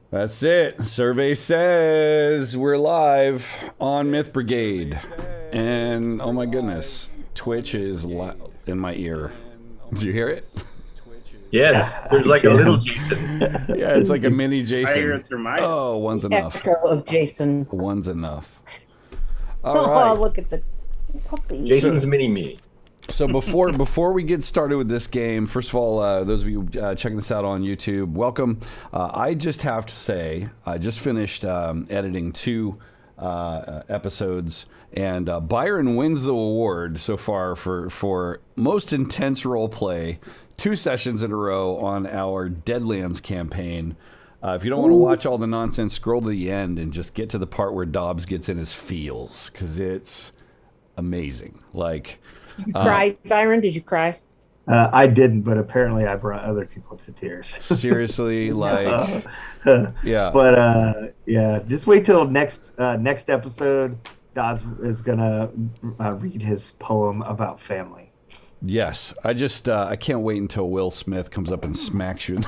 That's it. Survey says we're live on Myth Brigade. And oh my goodness, Twitch is in my ear. Did you hear it? Yes, there's like a little Jason. Yeah, it's like a mini Jason. I hear it through my Oh, one's enough. Echo of Jason. One's enough. All right. Oh, look at the puppy. Jason's mini-me. So before we get started with this game, first of all, those of you checking this out on YouTube, welcome. I just have to say, I just finished editing 2 episodes, and Byron wins the award so far for most intense role play, 2 sessions in a row on our Deadlands campaign. If you don't want to watch all the nonsense, scroll to the end and just get to the part where Dobbs gets in his feels, because it's amazing. Like, did you cry, Byron? Did you cry? I didn't, but apparently I brought other people to tears. Seriously, like, yeah. But yeah, just wait till next episode. Dodds is gonna read his poem about family. Yes, I can't wait until Will Smith comes up and smacks you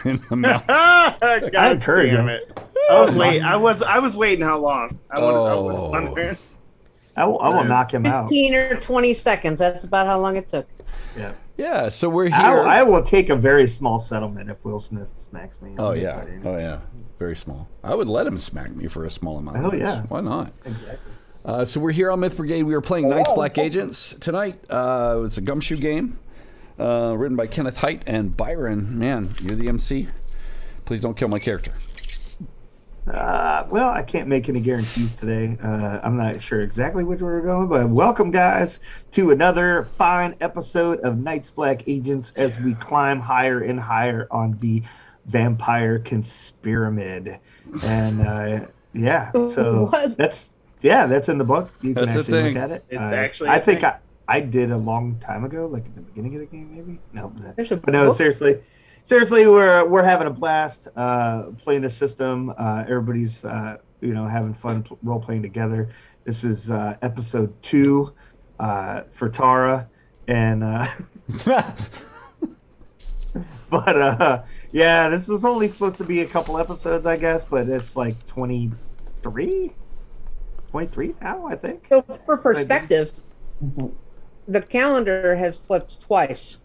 in the mouth. God I encourage damn him. it. I was waiting. I was waiting. How long? I was wondering. I will knock him out. 15 or 20 seconds. That's about how long it took. Yeah. Yeah, so we're here. I will take a very small settlement if Will Smith smacks me. Oh yeah, very small. I would let him smack me for a small amount. Oh yeah, why not? Exactly. So we're here on Myth Brigade. We are playing Night's Black Agents tonight. It's a gumshoe game, written by Kenneth Hite and Byron. Man, you're the MC. Please don't kill my character. Well, I can't make any guarantees today. I'm not sure exactly which way we're going, but welcome, guys, to another fine episode of Night's Black Agents as we climb higher and higher on the vampire conspiramid. And yeah, so that's in the book. You can actually look at it. It's actually. I think I did a long time ago, like at the beginning of the game, maybe. No, but no, book? Seriously, we're having a blast playing the system. Everybody's having fun role playing together. This is episode 2 for Tara, and but yeah, this was only supposed to be a couple episodes, I guess, but it's like 23 now, I think. So for perspective, the calendar has flipped twice.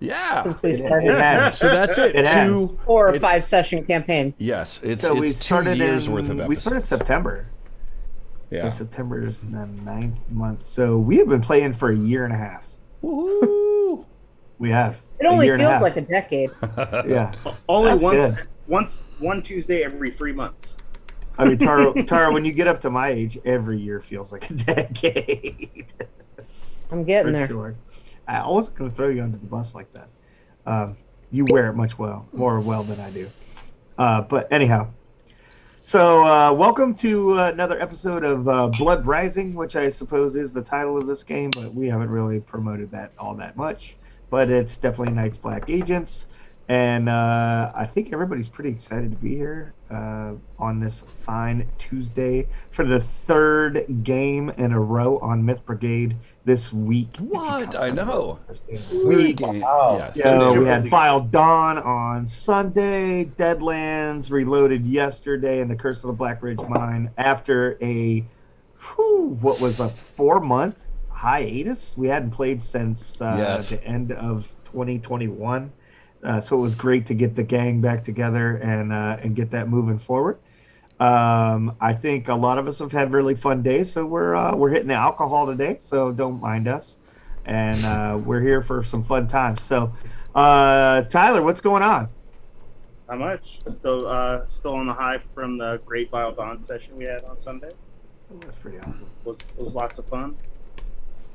Yeah. Since we started. So that's it. It has. 2 4 or 5 session campaign. Yes, it's So we 2 started years worth of episodes. We started September. Yeah. So September is the 9th month. So we have been playing for a year and a half. Woohoo! We have. It only year and a feels half. like a decade. Yeah. Only That's one Tuesday every 3 months. I mean, Tara, when you get up to my age, every year feels like a decade. I'm getting For there. sure. I wasn't going to throw you under the bus like that. You wear it much more well than I do. But anyhow, so welcome to another episode of Blood Rising, which I suppose is the title of this game, but we haven't really promoted that all that much. But it's definitely Night's Black Agents, and I think everybody's pretty excited to be here on this fine Tuesday for the 3rd game in a row on Myth Brigade this week. What? I know. Week. Yeah, Yeah, we had File Dawn on Sunday, Deadlands Reloaded yesterday, and the Curse of the Black Ridge Mine after a 4-month hiatus. We hadn't played since the end of 2021. So it was great to get the gang back together and get that moving forward. I think a lot of us have had really fun days, so we're hitting the alcohol today, so don't mind us. And we're here for some fun times. So, Tyler, what's going on? Not much. Still on the high from the Great Vile Dawn session we had on Sunday. That's pretty awesome. Was lots of fun.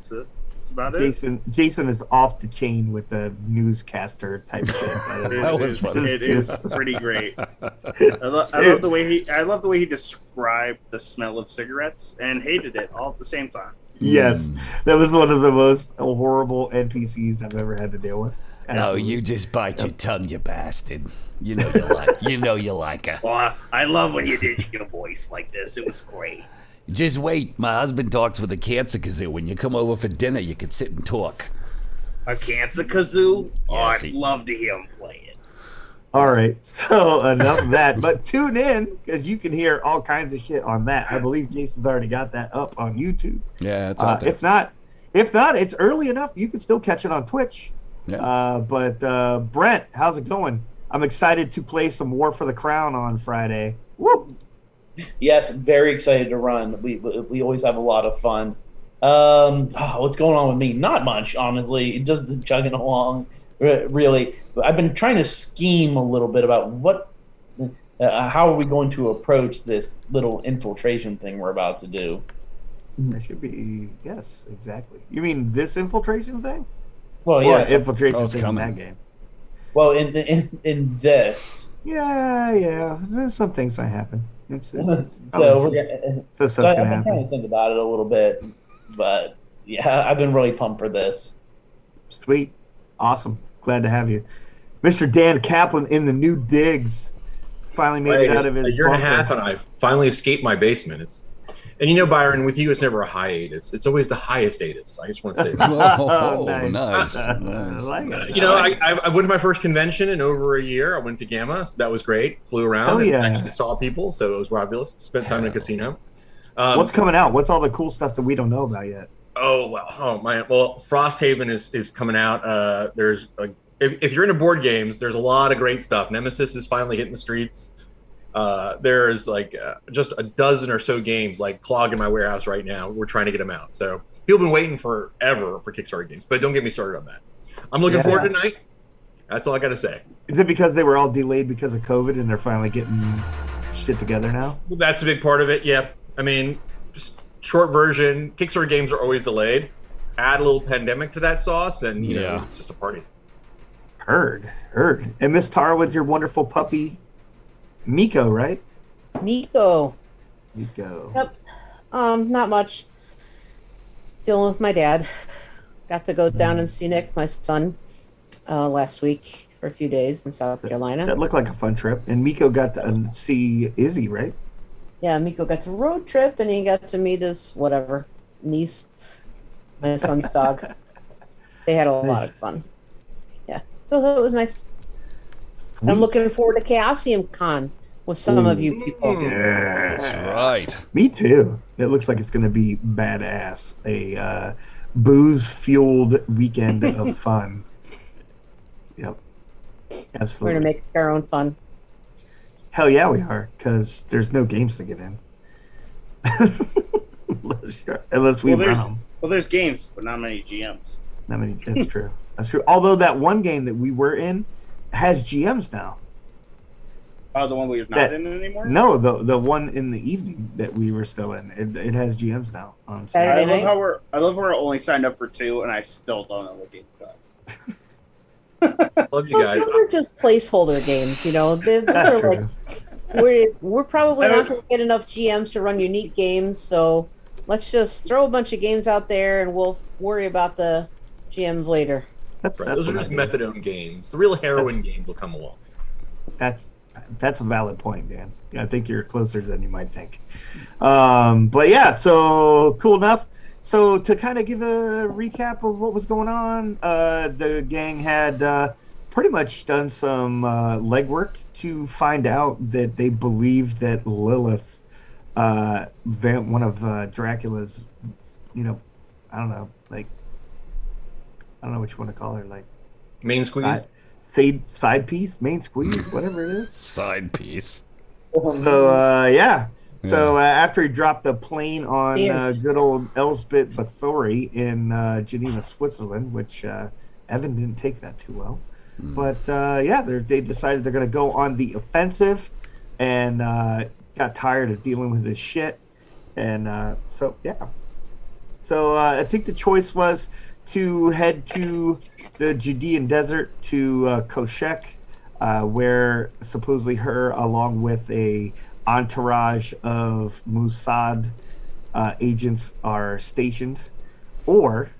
That's about it. Jason is off the chain with the newscaster type shit. It is pretty great. I love the way he described the smell of cigarettes and hated it all at the same time. Yes, that was one of the most horrible NPCs I've ever had to deal with. Absolutely. No, you just bite your tongue, you bastard. You know you like her. Well, I love when you did your voice like this. It was great. Just wait. My husband talks with a cancer kazoo. When you come over for dinner, you can sit and talk. A cancer kazoo? Yeah, I'd love to hear him play it. All right, so enough of that. But tune in because you can hear all kinds of shit on that. I believe Jason's already got that up on YouTube. Yeah, it's out there. If not, it's early enough. You can still catch it on Twitch. Yeah. But Brent, how's it going? I'm excited to play some War for the Crown on Friday. Woo! Yes, very excited to run. We always have a lot of fun. What's going on with me? Not much, honestly. Just chugging along. Really, I've been trying to scheme a little bit about how are we going to approach this little infiltration thing we're about to do. That should be yes, exactly. You mean this infiltration thing? Well, Or yeah. infiltration it's thing coming. in that game. Well, in this. Yeah. There's some things might happen. It's So stuff's I've gonna been trying happen. to think about it a little bit, but yeah, I've been really pumped for this. Sweet, awesome. Glad to have you, Mr. Dan Kaplan in the new digs. Finally made it out of his a year and a bunker. half, and I finally escaped my basement. And Byron, with you, it's never a hiatus. It's always the highest atus. I just want to say that. Whoa, Nice. nice. I nice. like it. I went to my first convention in over a year. I went to Gamma, so that was great. Flew around and actually saw people, so it was fabulous. Spent time in a casino. What's coming out? What's all the cool stuff that we don't know about yet? Well, Frosthaven is coming out. If you're into board games, there's a lot of great stuff. Nemesis is finally hitting the streets. There's just a dozen or so games clogged in my warehouse right now. We're trying to get them out. So people have been waiting forever for Kickstarter games, but don't get me started on that. I'm looking forward to tonight. That's all I got to say. Is it because they were all delayed because of COVID and they're finally getting shit together now? Well, that's a big part of it. Yeah. I mean, just short version, Kickstarter games are always delayed. Add a little pandemic to that sauce and, it's just a party. Heard. And Miss Tara with your wonderful puppy, Miko, right? Miko. Miko. Yep. Not much. Dealing with my dad. Got to go down and see Nick, my son, last week for a few days in South Carolina. That looked like a fun trip. And Miko got to see Izzy, right? Yeah, Miko got to road trip and he got to meet his niece, my son's dog. They had a lot of fun. Yeah, so that was nice. I'm looking forward to Chaosium Con with some of you people. Yes. That's right. Me too. It looks like it's going to be badass. A booze-fueled weekend of fun. Yep. We're Absolutely. going to make our own fun. Hell yeah, we are, because there's no games to get in. unless we run them. Well, there's games, but not many GMs. That's true. That's true. Although that one game that we were in has GMs now. Oh, the one we're not in anymore? No, the one in the evening that we were still in. It has GMs now. Saturday I night? love how we're only signed up for 2, and I still don't know what game we got. Love you guys. Those are just placeholder games, They're That's like, true. we're probably not going to get enough GMs to run unique games, so let's just throw a bunch of games out there and we'll worry about the GMs later. That's Those are what just I do. methadone games. The real heroin games will come along. That's a valid point, Dan. Yeah, I think you're closer than you might think. But yeah, so cool enough. So to kind of give a recap of what was going on, the gang had pretty much done some legwork to find out that they believed that Lilith, one of Dracula's, I don't know what you want to call her, Main squeeze? side piece, main squeeze, whatever it is. Side piece. So yeah. So after he dropped the plane on Damn. good old Elsbeth Bathory in Geneva, Switzerland, which Evan didn't take that too well. But yeah, they decided they're going to go on the offensive, and got tired of dealing with this shit, and so yeah. So I think the choice was to head to the Judean desert to Koshek, where supposedly her, along with a entourage of Mossad agents, are stationed, or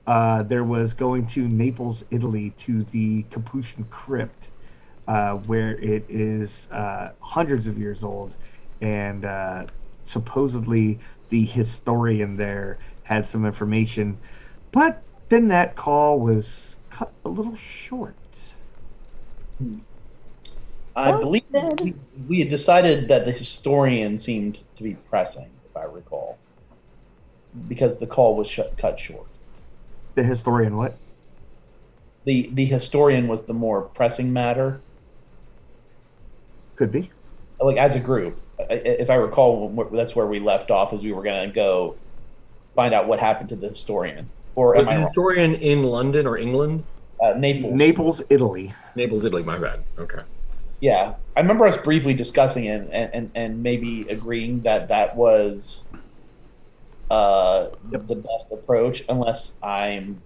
there was going to Naples, Italy, to the Capuchin Crypt, where it is hundreds of years old, and supposedly the historian there had some information, but then that call was cut a little short. I believe we had decided that the historian seemed to be pressing, if I recall, because the call was cut short. The historian, what? The historian was the more pressing matter. Could be. Like as a group, if I recall, that's where we left off, as we were going to go find out what happened to the historian. Or was the historian in London or England? Naples. Naples, Italy. Naples, Italy. My bad. Okay. Yeah, I remember us briefly discussing it and maybe agreeing that was the best approach, unless I'm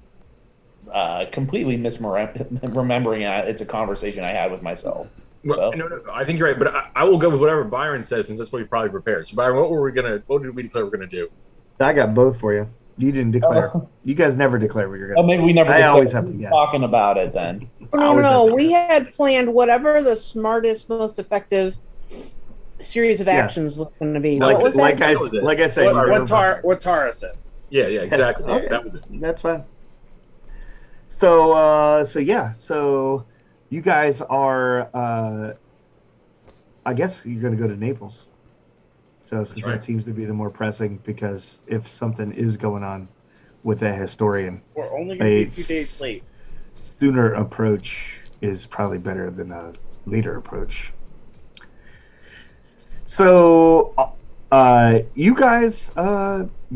completely misremembering it. It's a conversation I had with myself. Well, no, I think you're right, but I will go with whatever Byron says, since that's what he probably prepared. So, Byron, what did we declare we're gonna do? I got both for you. You didn't declare. You guys never declare what you're gonna. Oh, maybe we never. I always have to guess. Talking about it then. No. We had planned whatever the smartest, most effective series of actions was going to be. Like, what was like that? I said. What Tara said. Yeah, exactly. Okay. That was it. That's fine. So you guys are. I guess you're going to go to Naples. So since that seems to be the more pressing, because if something is going on with a historian, we're only going to be a few days late. Sooner approach is probably better than a later approach. So you guys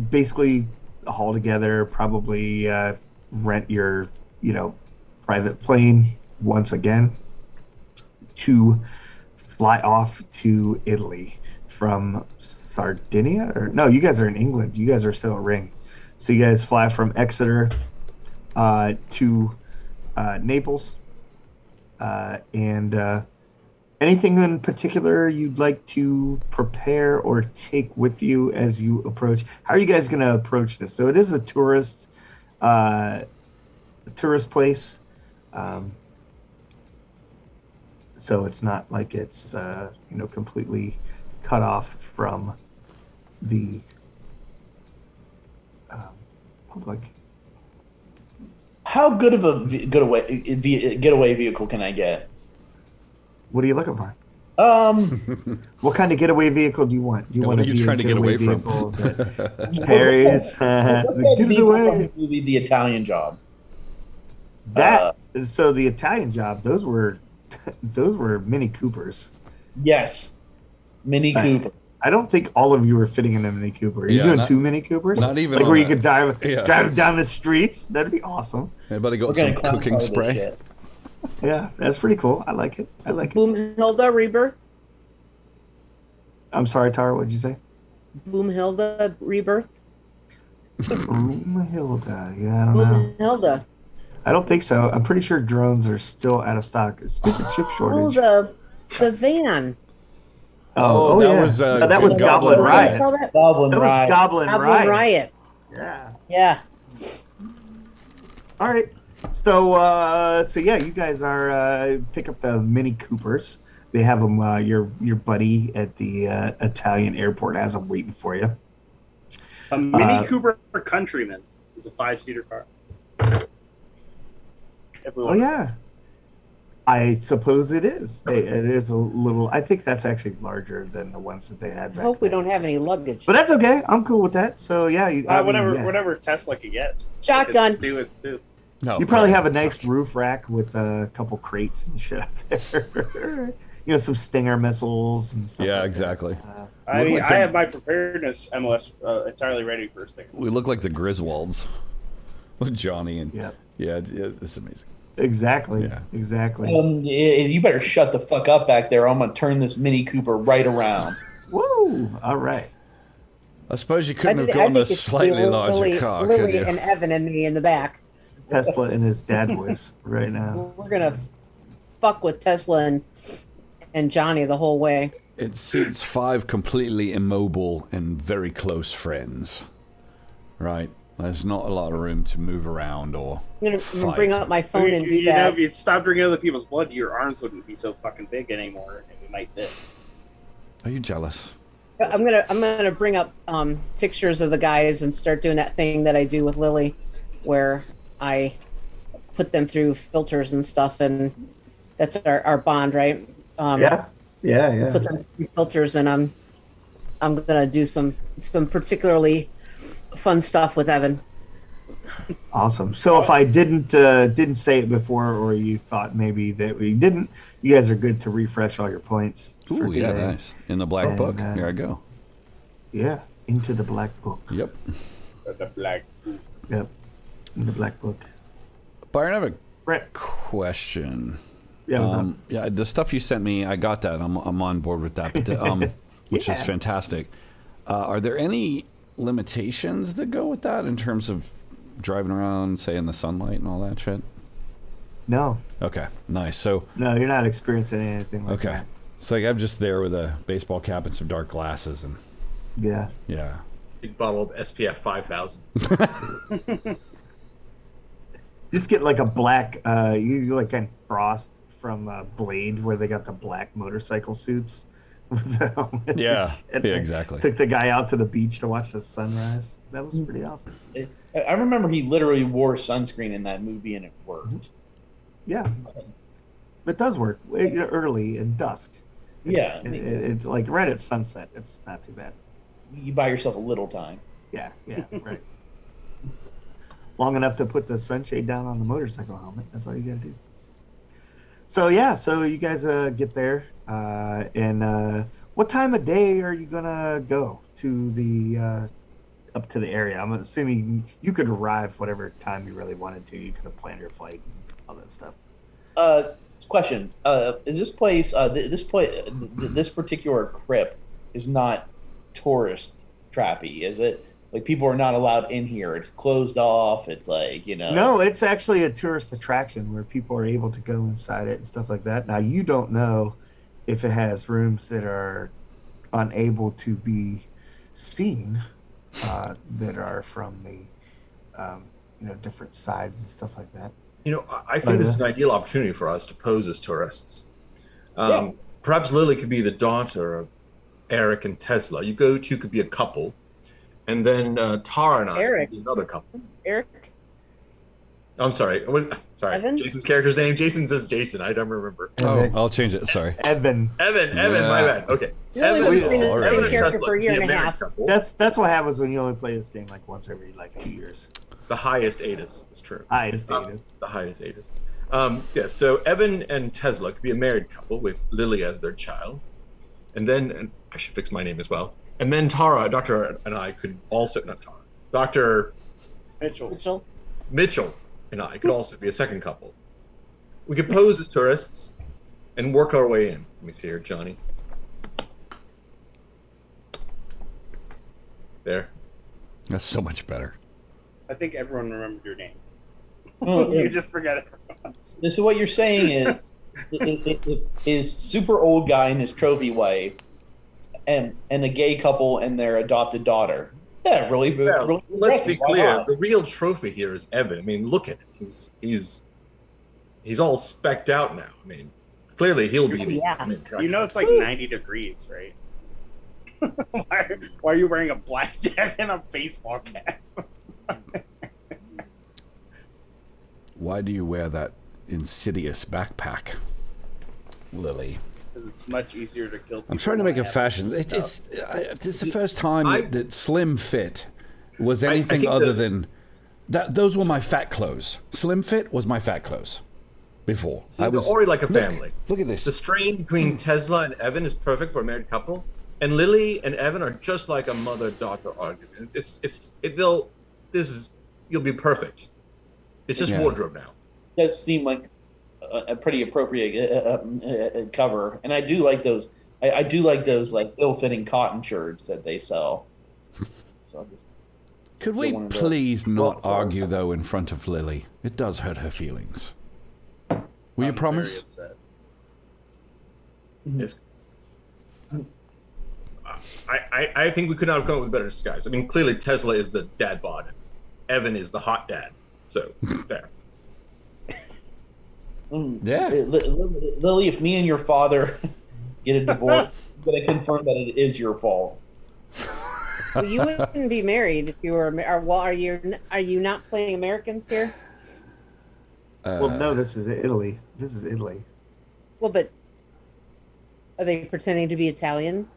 basically haul together, probably rent your private plane once again to fly off to Italy from Sardinia, or no, you guys are in England. You guys are still at Ring. So you guys fly from Exeter to Naples. And anything in particular you'd like to prepare or take with you as you approach? How are you guys going to approach this? So it is a tourist place. So it's not like it's completely cut off from the public. How good of a getaway vehicle can I get? What are you looking for? What kind of getaway vehicle do you want? Do you want what are you trying to get away from? Paris. What's that vehicle from the movie The Italian Job? So the Italian Job, those were Mini Coopers. Yes, Mini Cooper. I don't think all of you are fitting in a Mini Cooper. Are you doing two Mini Coopers? Not even like where you could drive down the streets. That'd be awesome. Anybody got some cooking spray? Yeah, that's pretty cool. I like it. Boomhilda Rebirth. I'm sorry, Tara. What'd you say? Boomhilda Rebirth. Boomhilda. Yeah, I don't know. Boomhilda. I don't think so. I'm pretty sure drones are still out of stock. It's stupid chip shortage. Oh, the van. That was Goblin Riot. Goblin Riot. Goblin Riot. Yeah. All right. So yeah, you guys are pick up the Mini Coopers. They have them. Your buddy at the Italian airport has them waiting for you. A Mini Cooper Countryman is a 5-seater car. Oh yeah, I suppose it is. It is a little. I think that's actually larger than the ones that they had back I hope we then. don't have any luggage. But that's okay. I'm cool with that. So yeah, whatever Tesla could get. Shotgun. It's two. No, you probably have a nice roof rack with a couple crates and shit up there. Some Stinger missiles and stuff. Yeah, like exactly. I have my preparedness MLS entirely ready for a Stinger. We look like the Griswolds with Johnny and yeah, it's amazing. Exactly. Yeah. Exactly. You better shut the fuck up back there. I'm gonna turn this Mini Cooper right around. Woo! All right. I suppose you couldn't have gotten a slightly larger car, could you? And Evan and me in the back. Tesla and his dad voice right now. We're gonna fuck with Tesla and Johnny the whole way. It seats 5 completely immobile and very close friends. Right? There's not a lot of room to move around or I'm gonna bring up my phone and do that. If you stop drinking other people's blood, your arms wouldn't be so fucking big anymore, and we might fit. Are you jealous? I'm gonna bring up pictures of the guys and start doing that thing that I do with Lily, where I put them through filters and stuff, and that's our bond, right? Yeah. Put them through filters, and I'm gonna do some particularly fun stuff with Evan. Awesome. So if I didn't say it before, or you thought maybe that we didn't, you guys are good to refresh all your points. for Ooh, yeah, today. nice. In the black And, book. Here I go. Yeah, into the black book. Yep. The black. Yep, in the black book. Byron, I have a Brett. question. Yeah, what's up? Yeah, the stuff you sent me, I got that. I'm on board with that, but, which is Yeah. fantastic. Are there any limitations that go with that in terms of driving around, say, in the sunlight and all that shit? No, Okay, nice. So, no, you're not experiencing anything like okay. that. So, like, I'm just there with a baseball cap and some dark glasses, and Yeah. yeah. Big bottle of SPF 5000. Just get like a black, you like kind of Frost from Blade, where they got the black motorcycle suits with the helmets. Yeah, And yeah, they exactly. Took the guy out to the beach to watch the sunrise. That was pretty awesome. I remember he literally wore sunscreen in that movie, and it worked. Yeah, it does work early and dusk. Yeah, It's like right at sunset. It's not too bad. you buy yourself a little time. Yeah, right. Long enough to put the sunshade down on the motorcycle helmet. That's all you gotta do. So yeah, so you guys get there, and what time of day are you gonna go to the up to the area? I'm assuming you could arrive whatever time you really wanted to. You could have planned your flight, and all that stuff. Question: is this place, this particular crypt, is not tourist trappy? Is it? Like, people are not allowed in here. It's closed off. It's like, No, it's actually a tourist attraction where people are able to go inside it and stuff like that. Now, you don't know if it has rooms that are unable to be seen, that are from the different sides and stuff like that. I think this is an ideal opportunity for us to pose as tourists. Perhaps Lily could be the daughter of Eric and Tesla. You two could be a couple. And then Tara and I Eric. could be another couple. Eric. I'm sorry. Sorry. Evan? Jason's character's name. Jason says Jason. I don't remember. Oh, I'll change it. Sorry. Evan. Evan, my Yeah. bad. Okay. You've only been all the right. same and character Tesla for a could year be and a married half. couple. That's what happens when you only play this game like once every 2 years. The highest ATIS. It's true. Highest Um, status. The highest ATIS. So Evan and Tesla could be a married couple with Lily as their child. And I should fix my name as well. And then Tara, Doctor, and I could also, not Tara, Dr. Mitchell. Mitchell and I could also be a second couple. We could pose as tourists and work our way in. Let me see here, Johnny. There. That's so much better. I think everyone remembered your name. Well, You just forget it. So what you're saying is super old guy and his trophy wife, and a gay couple and their adopted daughter. Yeah, really. Let's be why clear. not? The real trophy here is Evan. I mean, look at him. He's all specced out now. I mean, clearly he'll be the Yeah. main attraction. You know it's like 90 degrees, right? why are you wearing a black jacket and a baseball cap? Why do you wear that insidious backpack, Lily? Because it's much easier to kill people. I'm trying to when make a they have fashion. stuff. It's the first time that Slim Fit was I anything think other than that. Those were my fat clothes. Slim Fit was my fat clothes before. See, I was already like a family. Look at The this. strain between Tesla and Evan is perfect for a married couple, and Lily and Evan are just like a mother-daughter argument. You'll be perfect. It's just Yeah. wardrobe now. Does seem like a pretty appropriate cover, and I do like those. I do like those like ill-fitting cotton shirts that they sell. So I'm just Could we one of the please not rock argue stars. though in front of Lily? It does hurt her feelings. Will you I'm promise? very upset. Yes. I think we could not have come up with a better disguise. I mean, clearly Tesla is the dad bod. Evan is the hot dad. So, there. Yeah. Lily, if me and your father get a divorce, I'm going to confirm that it is your fault. Well, you wouldn't be married if you were. Are you not playing Americans here? Well, no, this is Italy. This is Italy. Well, but Are they pretending to be Italian?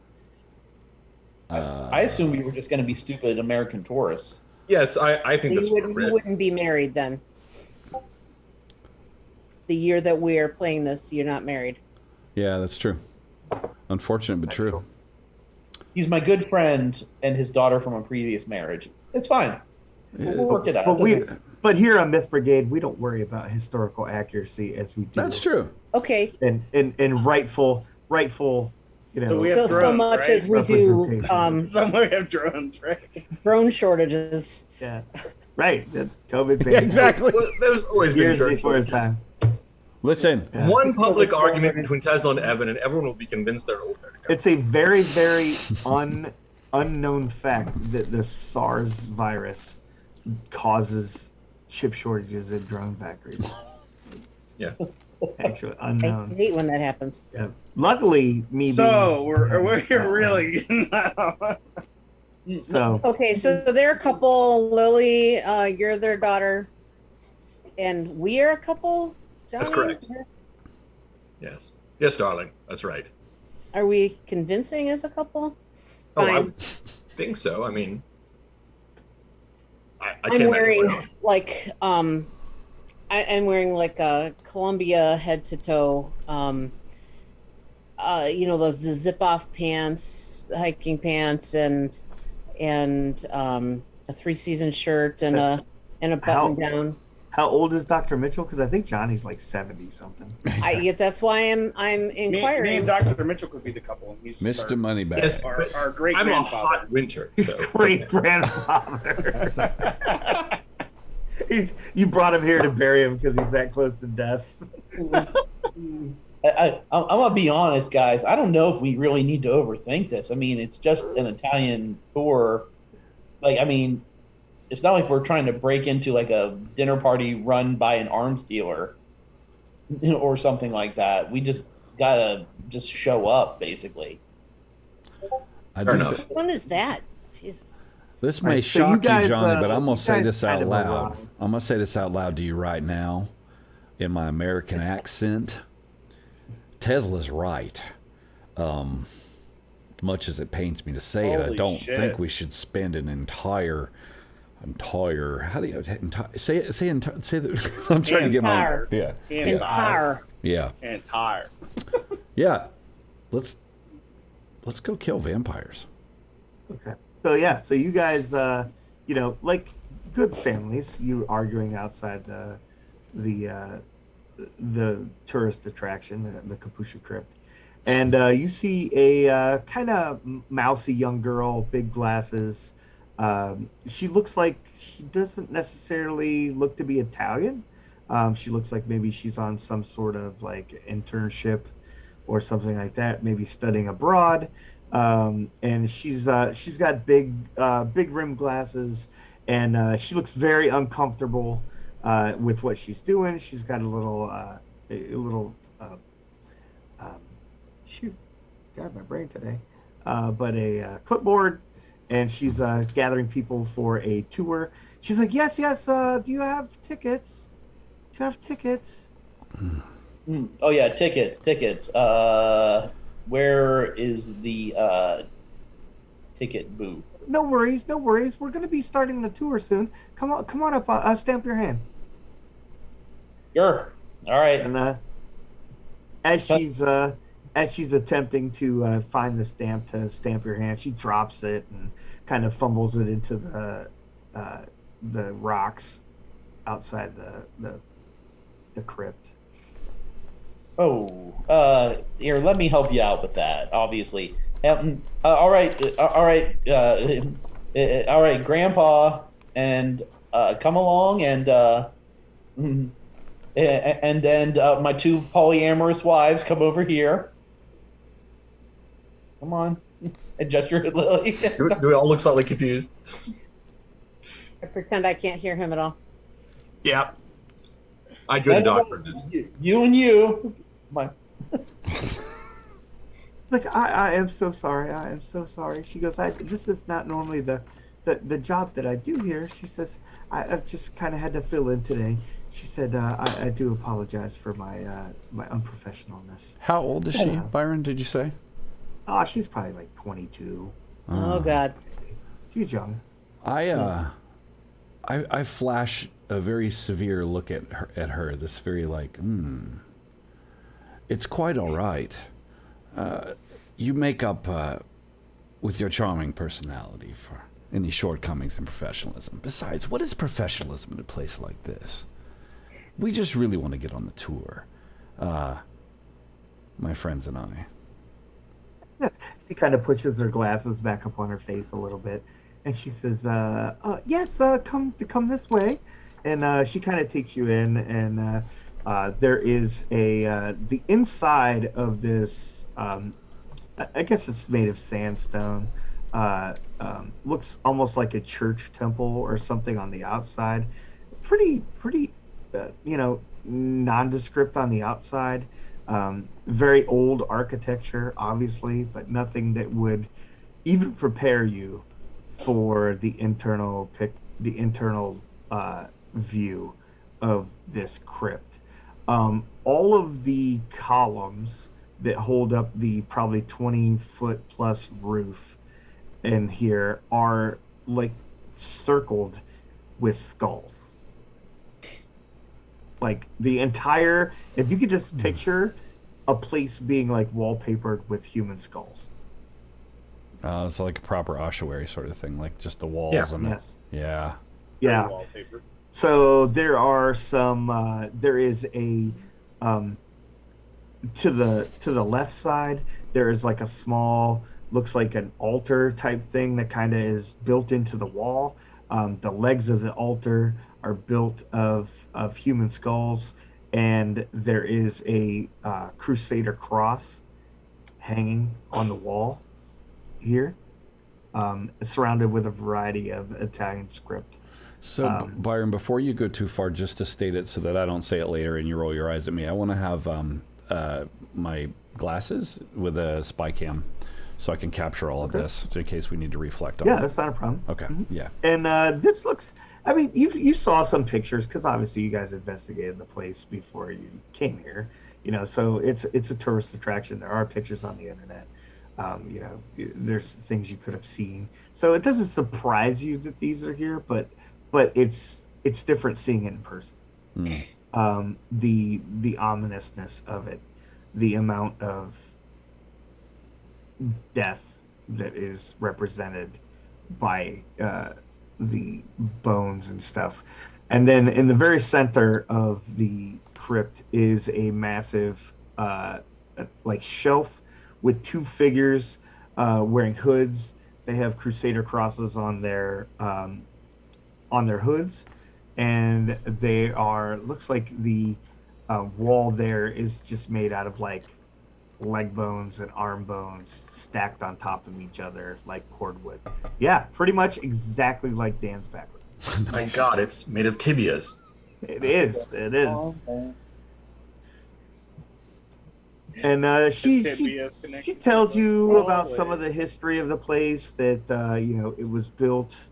I assume we were just going to be stupid American tourists. Yes, I think that's You wouldn't be married then. The year that we're playing this, you're not married. Yeah, that's true. Unfortunate, but true. He's my good friend and his daughter from a previous marriage. It's fine. We'll work it out. But here on Myth Brigade, we don't worry about historical accuracy as we do. That's true. Okay. And rightful, you know. So we have drones, so much right? as we do Somewhere we have drones, right? drone shortages. Yeah. Right. That's COVID. Yeah, exactly. Well, there's always been Years church before his shortages. time. Listen. Yeah. One public argument between Tesla and Evan, and everyone will be convinced they're older. It's a very, very unknown fact that the SARS virus causes chip shortages in drone factories. Yeah. Actually, I unknown. hate when that happens. Yeah. Luckily, me. So being- we're really So Okay, so they're a couple. Lily, you're their daughter, and we are a couple. Johnny? That's correct. Yes. Yes, darling. That's right. Are we convincing as a couple? Oh, I Fine. think so. I mean, I I'm can't imagine wearing why not. like I'm wearing like a Columbia head to toe. You know, the zip off pants, hiking pants, and a 3-season shirt and a button down. how old is Dr. Mitchell? Because I think Johnny's like 70 something. That's why I'm me inquiring. and Dr. Mitchell could be the couple. He's just Mr. Moneyback. Yes, our but great I'm a grandfather. hot winter. So it's Great okay. grandfather. You brought him here to bury him because he's that close to death. I'm gonna be honest, guys. I don't know if we really need to overthink this. I mean, it's just an Italian tour. Like, I mean, it's not like we're trying to break into like a dinner party run by an arms dealer, or something like that. We just gotta just show up, basically. I Fair do enough. thi- When is that? Jesus. This may Right, so you shock you, guys, Johnny, but I'm you going to say guys this kind out of loud. arrived. I'm going to say this out loud to you right now in my American accent. Tesla's right. Much as it pains me to say it, I Holy don't shit. think we should spend an entire how do you say it, say the, I'm trying to get my Entire. yeah Entire. yeah yeah let's go kill vampires. Okay. So yeah, so you guys, you know, like good families, you arguing outside the tourist attraction, the Kapusha Crypt, and you see a kind of mousy young girl, big glasses. She looks like she doesn't necessarily look to be Italian. She looks like maybe she's on some sort of like internship or something like that, maybe studying abroad. And she's got big rim glasses, and she looks very uncomfortable with what she's doing. She's got a little shoot, got my brain today, but a clipboard, and she's gathering people for a tour. She's like, yes, do you have tickets? Do you have tickets? Oh yeah, tickets. Where is the ticket booth? No worries. We're gonna be starting the tour soon. Come on up. I'll stamp your hand. Sure. All right. And as she's attempting to find the stamp to stamp your hand, she drops it and kind of fumbles it into the rocks outside the crypt. Oh, here, let me help you out with that. Obviously. All right, Grandpa, and come along, and my two polyamorous wives come over here. Come on, and gesture at Lily. Do we all look slightly confused? I pretend I can't hear him at all. Yeah. I joined the doctor in this. You and you. Like, I am so sorry. I am so sorry. She goes, this is not normally the job that I do here. She says, I've just kind of had to fill in today. She said, I do apologize for my my unprofessionalness. How old is she, Yeah. Byron? Did you say? Oh, she's probably like 22. Oh God. She's young. I flash a very severe look at her. This very like, it's quite all right. You make up with your charming personality for any shortcomings in professionalism. Besides, what is professionalism in a place like this? We just really want to get on the tour, my friends and I. She kind of pushes her glasses back up on her face a little bit, and she says, "Yes, come this way." And she kind of takes you in, and there is the inside of this. I guess it's made of sandstone. Looks almost like a church temple or something on the outside. Pretty, nondescript on the outside. Very old architecture, obviously, but nothing that would even prepare you for the internal view of this crypt. All of the columns that hold up the probably 20-foot plus roof in here are like circled with skulls. Like the entire, if you could just picture a place being like wallpapered with human skulls. It's like a proper ossuary sort of thing, like just the walls. Yeah. And Yes. Yeah. Yeah. Wallpaper. So there are some. There is a to the left side. There is like a small, looks like an altar type thing that kind of is built into the wall. The legs of the altar are built of human skulls, and there is a Crusader cross hanging on the wall here, surrounded with a variety of Italian script. So, Byron, before you go too far, just to state it so that I don't say it later and you roll your eyes at me, I want to have my glasses with a spy cam so I can capture all of this in case we need to reflect on it. Yeah, that's not a problem. Okay, yeah. And this looks, I mean, you saw some pictures because obviously you guys investigated the place before you came here, so it's a tourist attraction. There are pictures on the internet. There's things you could have seen. So it doesn't surprise you that these are here, but it's different seeing it in person. The ominousness of it, the amount of death that is represented by the bones and stuff. And then in the very center of the crypt is a massive like shelf with two figures wearing hoods. They have Crusader crosses on their hoods, and they are, looks like the wall there is just made out of like leg bones and arm bones stacked on top of each other like cordwood. Yeah, pretty much exactly like Dan's background. My God, it's made of tibias. It is. And she tells you about some of the history of the place, that it was built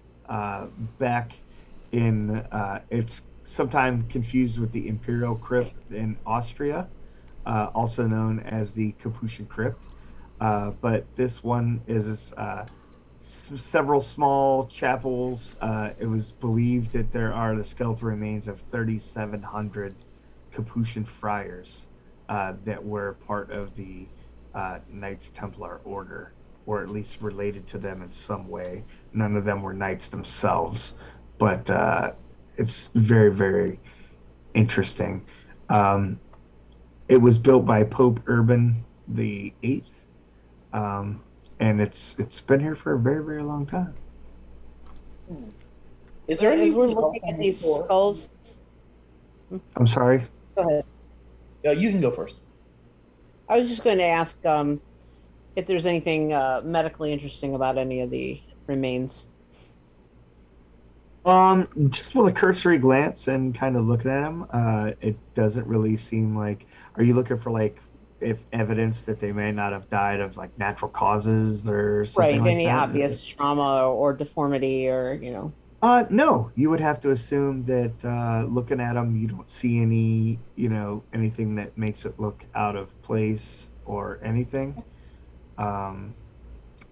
back in it's sometimes confused with the Imperial Crypt in Austria, also known as the Capuchin Crypt, but this one is several small chapels. It was believed that there are the skeletal remains of 3,700 Capuchin friars that were part of the Knights Templar order, or at least related to them in some way. None of them were knights themselves, but it's very, very interesting. It was built by Pope Urban the VIII, and it's been here for a very, very long time. Is there any? As we're looking at these skulls. I'm sorry? Go ahead. You can go first. I was just going to ask if there's anything medically interesting about any of the remains. Just with a cursory glance and kind of looking at them, it doesn't really seem like. Are you looking for like if evidence that they may not have died of like natural causes or something Right, like any that? obvious trauma or deformity or No, you would have to assume that looking at them, you don't see any, anything that makes it look out of place or anything. Um,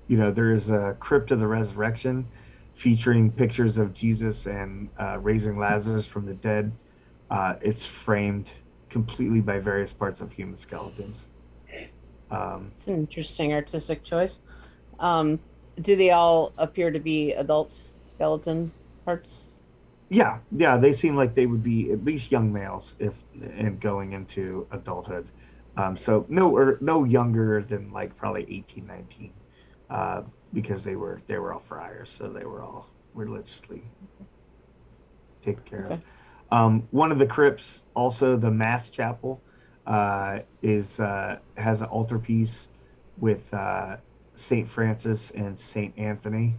there is a Crypt of the Resurrection featuring pictures of Jesus and raising Lazarus from the dead. It's framed completely by various parts of human skeletons. It's an interesting artistic choice. Do they all appear to be adult skeleton parts? Yeah, they seem like they would be at least young males and going into adulthood. So no younger than like probably 18, 19, because they were all friars, so they were all religiously taken care Okay. of. One of the crypts, also the Mass Chapel, has an altarpiece with Saint Francis and Saint Anthony,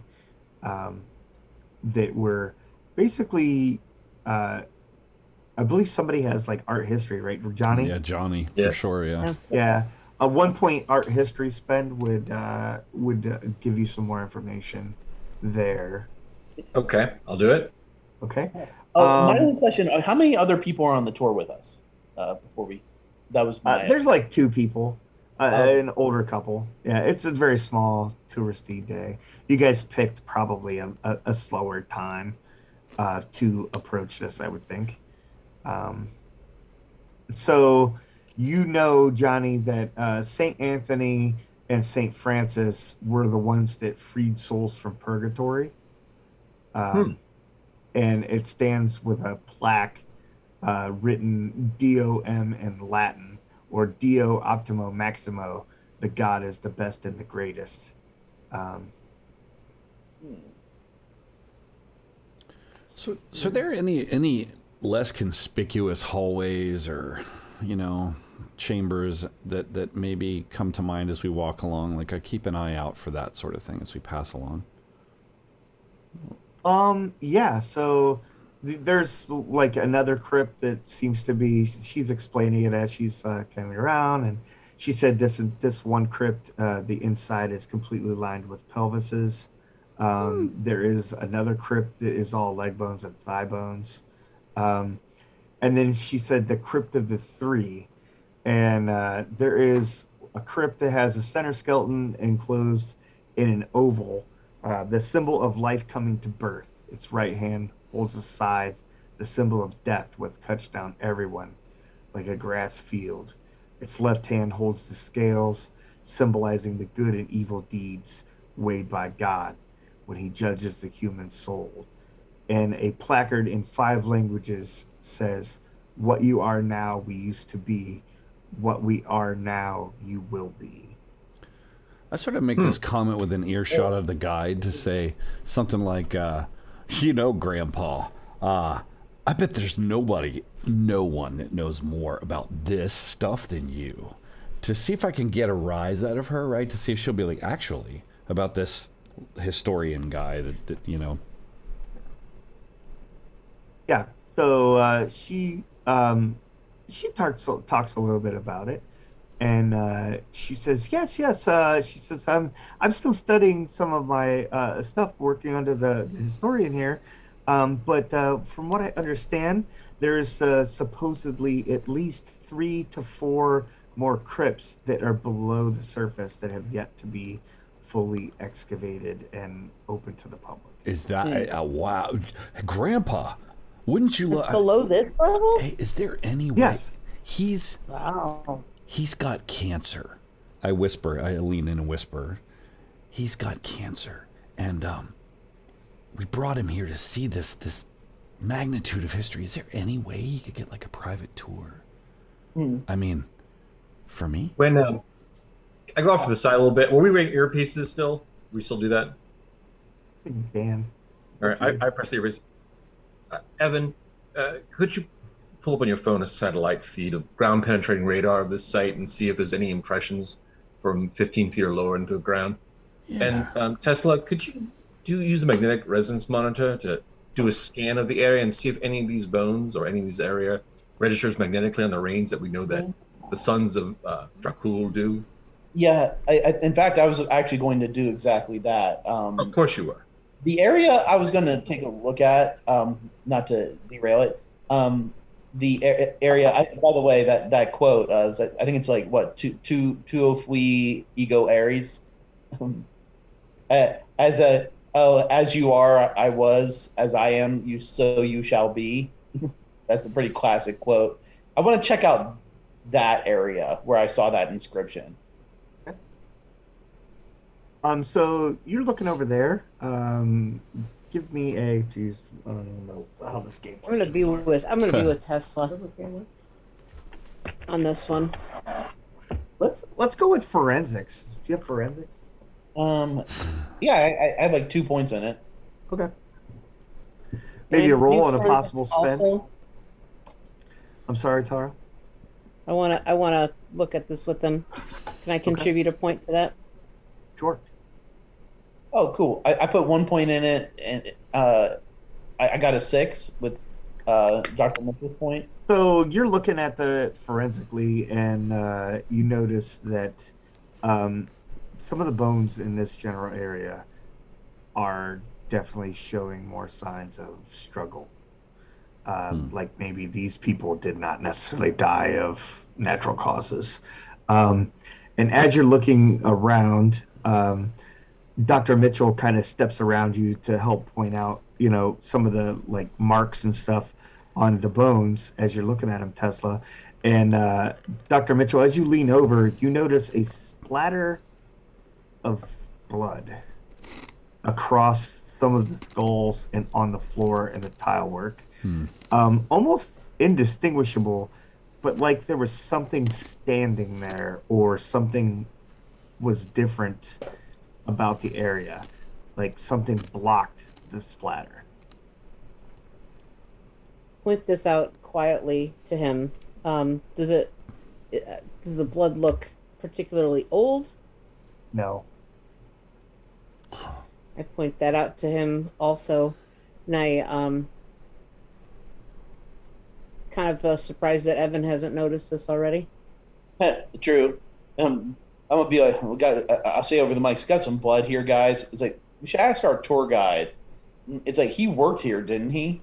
that were basically. I believe somebody has like art history, right, Johnny? Yeah, Johnny, for Yes. sure. Yeah. Yeah. At one point, art history spend would give you some more information there. Okay, I'll do it. Okay. My only question: how many other people are on the tour with us? Before we, that was my. There's like 2 people, an older couple. Yeah, it's a very small touristy day. You guys picked probably a slower time to approach this, I would think. So Johnny, that Saint Anthony and Saint Francis were the ones that freed souls from purgatory. And it stands with a plaque written DOM in Latin, or Dio Optimo Maximo, the God is the best and the greatest. So are there any less conspicuous hallways or, chambers that maybe come to mind as we walk along? Like, I keep an eye out for that sort of thing as we pass along. Yeah, so there's like another crypt that seems to be, she's explaining it as she's coming around, and she said this one crypt, the inside is completely lined with pelvises. There is another crypt that is all leg bones and thigh bones. And then she said the crypt of the 3, and there is a crypt that has a center skeleton enclosed in an oval, the symbol of life coming to birth. Its right hand holds a scythe, the symbol of death with cuts down everyone, like a grass field. Its left hand holds the scales, symbolizing the good and evil deeds weighed by God when he judges the human soul. And a placard in 5 languages says, "What you are now, we used to be. What we are now, you will be." I sort of make this comment with an earshot of the guide to say something like, Grandpa, I bet there's no one that knows more about this stuff than you. To see if I can get a rise out of her, right? To see if she'll be like, actually, about this historian guy that. Yeah. So she talks a little bit about it, and she says, yes. She says, I'm still studying some of my stuff, working under the historian here, but from what I understand, there's supposedly at least 3 to 4 more crypts that are below the surface that have yet to be fully excavated and open to the public. Is that wow, Grandpa? Wouldn't you look Below this level? Hey, is there any way? Yes. Wow. He's got cancer. I lean in and whisper. He's got cancer, and we brought him here to see this magnitude of history. Is there any way he could get like a private tour? I mean, for me. When I go off to the side a little bit, were we wearing earpieces still? We still do that? Dan. All right, I press the earpiece. Evan, could you pull up on your phone a satellite feed of ground-penetrating radar of this site and see if there's any impressions from 15 feet or lower into the ground? Yeah. And Tesla, could you use a magnetic resonance monitor to do a scan of the area and see if any of these bones or any of these area registers magnetically on the range that we know that the sons of Dracul do? Yeah, in fact, I was actually going to do exactly that. Of course you were. The area I was going to take a look at, not to derail it, area. By the way, that quote, I think it's like what two of we ego Aries, as you are, I was, as I am, you so you shall be. That's a pretty classic quote. I want to check out that area where I saw that inscription. So you're looking over there. Give me a. Geez, I don't know how this game. I'm gonna be with Tesla on this one. Let's go with forensics. Do you have forensics? Yeah, I have like 2 points in it. Okay. Maybe a roll and a possible spend. Also, I'm sorry, Tara. I wanna look at this with them. Can I contribute a point to that? Sure. Oh, cool. I put 1 point in it, and I got a 6 with Dr. Mitchell's points. So you're looking at the forensically, and you notice that some of the bones in this general area are definitely showing more signs of struggle. Like maybe these people did not necessarily die of natural causes. And as you're looking around, Dr. Mitchell kind of steps around you to help point out, some of the like marks and stuff on the bones as you're looking at them, Tesla. And Dr. Mitchell, as you lean over, you notice a splatter of blood across some of the skulls and on the floor and the tile work. Almost indistinguishable, but like there was something standing there or something was different about the area, like something blocked the splatter. Point this out quietly to him. Does the blood look particularly old? No. I point that out to him also, and I kind of surprised that Evan hasn't noticed this already. True. I'm gonna be like, I'll say over the mics, we got some blood here, guys. It's like we should ask our tour guide. It's like he worked here, didn't he?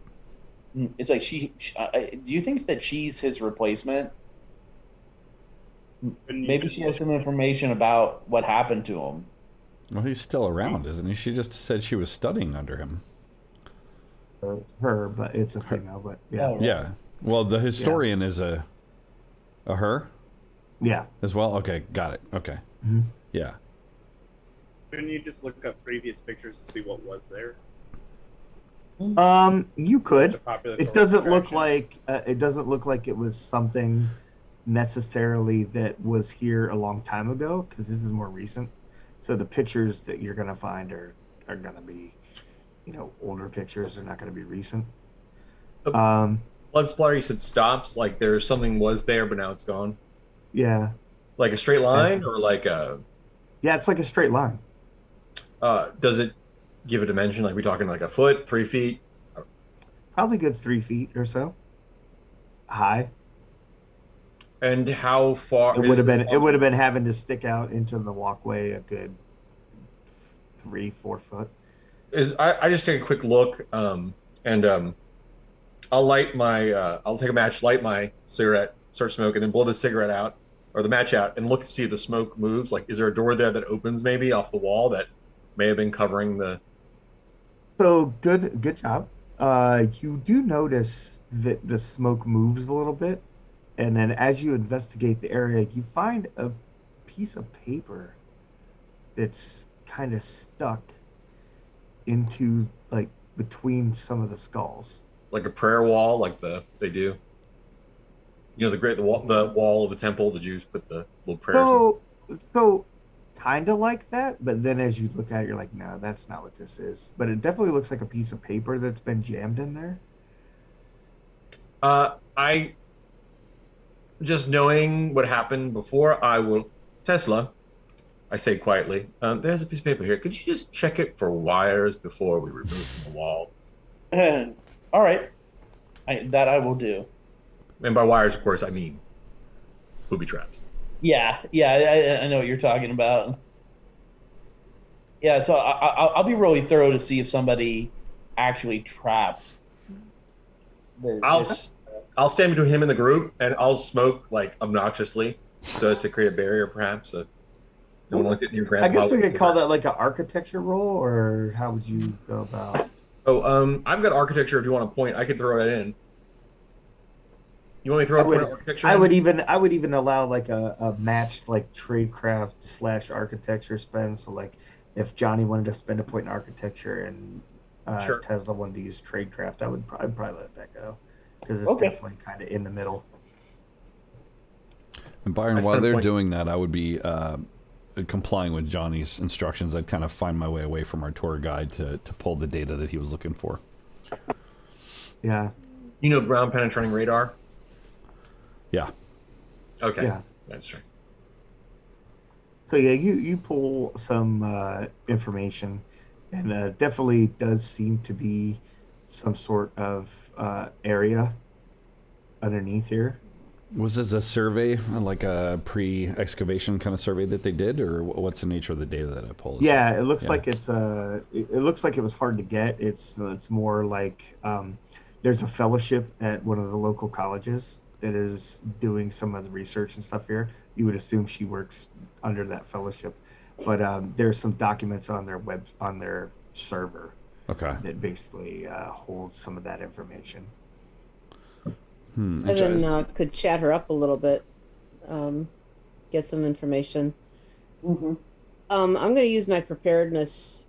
It's like do you think that she's his replacement? Maybe she has some information about what happened to him. Well, he's still around, isn't he? She just said she was studying under him. Her, but it's a female, but yeah. Oh, right. Yeah. Well, the historian is a her Yeah. as well. Okay, got it. Okay. Mhm. Yeah. Couldn't you just look up previous pictures to see what was there? You could. Such a popular It tourist doesn't look attraction. like it was something necessarily that was here a long time ago, because this is more recent. So the pictures that you're gonna find are gonna be, older pictures. They're not gonna be recent. Blood splatter, you said stops, like there's something was there, but now it's gone. Yeah. Like a straight line, or like a. Yeah, it's like a straight line. Does it give a dimension? Like we talking like a foot, 3 feet? Probably good 3 feet or so. High. And how far? It would have been having to stick out into the walkway a good 3-4 foot. I just take a quick look, and I'll light my. I'll take a match, light my cigarette, start smoking, then blow the cigarette out or the match out, and look to see if the smoke moves. Like, is there a door there that opens maybe off the wall that may have been covering the? So good job. You do notice that the smoke moves a little bit, and then as you investigate the area, you find a piece of paper that's kind of stuck into like between some of the skulls. Like a prayer wall, like they do. The wall of the temple, the Jews put the little prayers in. So kind of like that, but then as you look at it, you're like, no, that's not what this is. But it definitely looks like a piece of paper that's been jammed in there. I just knowing what happened before, I will Tesla. I say quietly, there's a piece of paper here. Could you just check it for wires before we remove it from the wall? All right, that I will do. And by wires, of course, I mean booby traps. Yeah, I know what you're talking about. Yeah, so I'll be really thorough to see if somebody actually trapped. I'll stand between him and the group, and I'll smoke like obnoxiously, so as to create a barrier, perhaps. So no one looked at your I grandpa. guess we could call that like an architecture roll, or how would you go about? Oh, I've got architecture. If you want to point, I could throw it in. You want me to throw a point of architecture? I would even allow like a matched like tradecraft / architecture spend. So like if Johnny wanted to spend a point in architecture and Sure. Tesla wanted to use tradecraft, I'd probably let that go because it's Okay. definitely kind of in the middle. And Byron, I while spent a they're point. doing that, I would be complying with Johnny's instructions. I'd kind of find my way away from our tour guide to pull the data that he was looking for. Yeah. You know ground penetrating radar? Yeah. Okay. Yeah. That's true. So yeah, you pull some information, and definitely does seem to be some sort of area underneath here. Was this a survey, like a pre-excavation kind of survey that they did, or what's the nature of the data that I pulled? Yeah, it looks Yeah. like it looks like it was hard to get. It's more like there's a fellowship at one of the local colleges that is doing some of the research and stuff here. You would assume she works under that fellowship, but there's some documents on their server Okay. that basically holds some of that information. And then could chat her up a little bit, get some information. I'm going to use my preparedness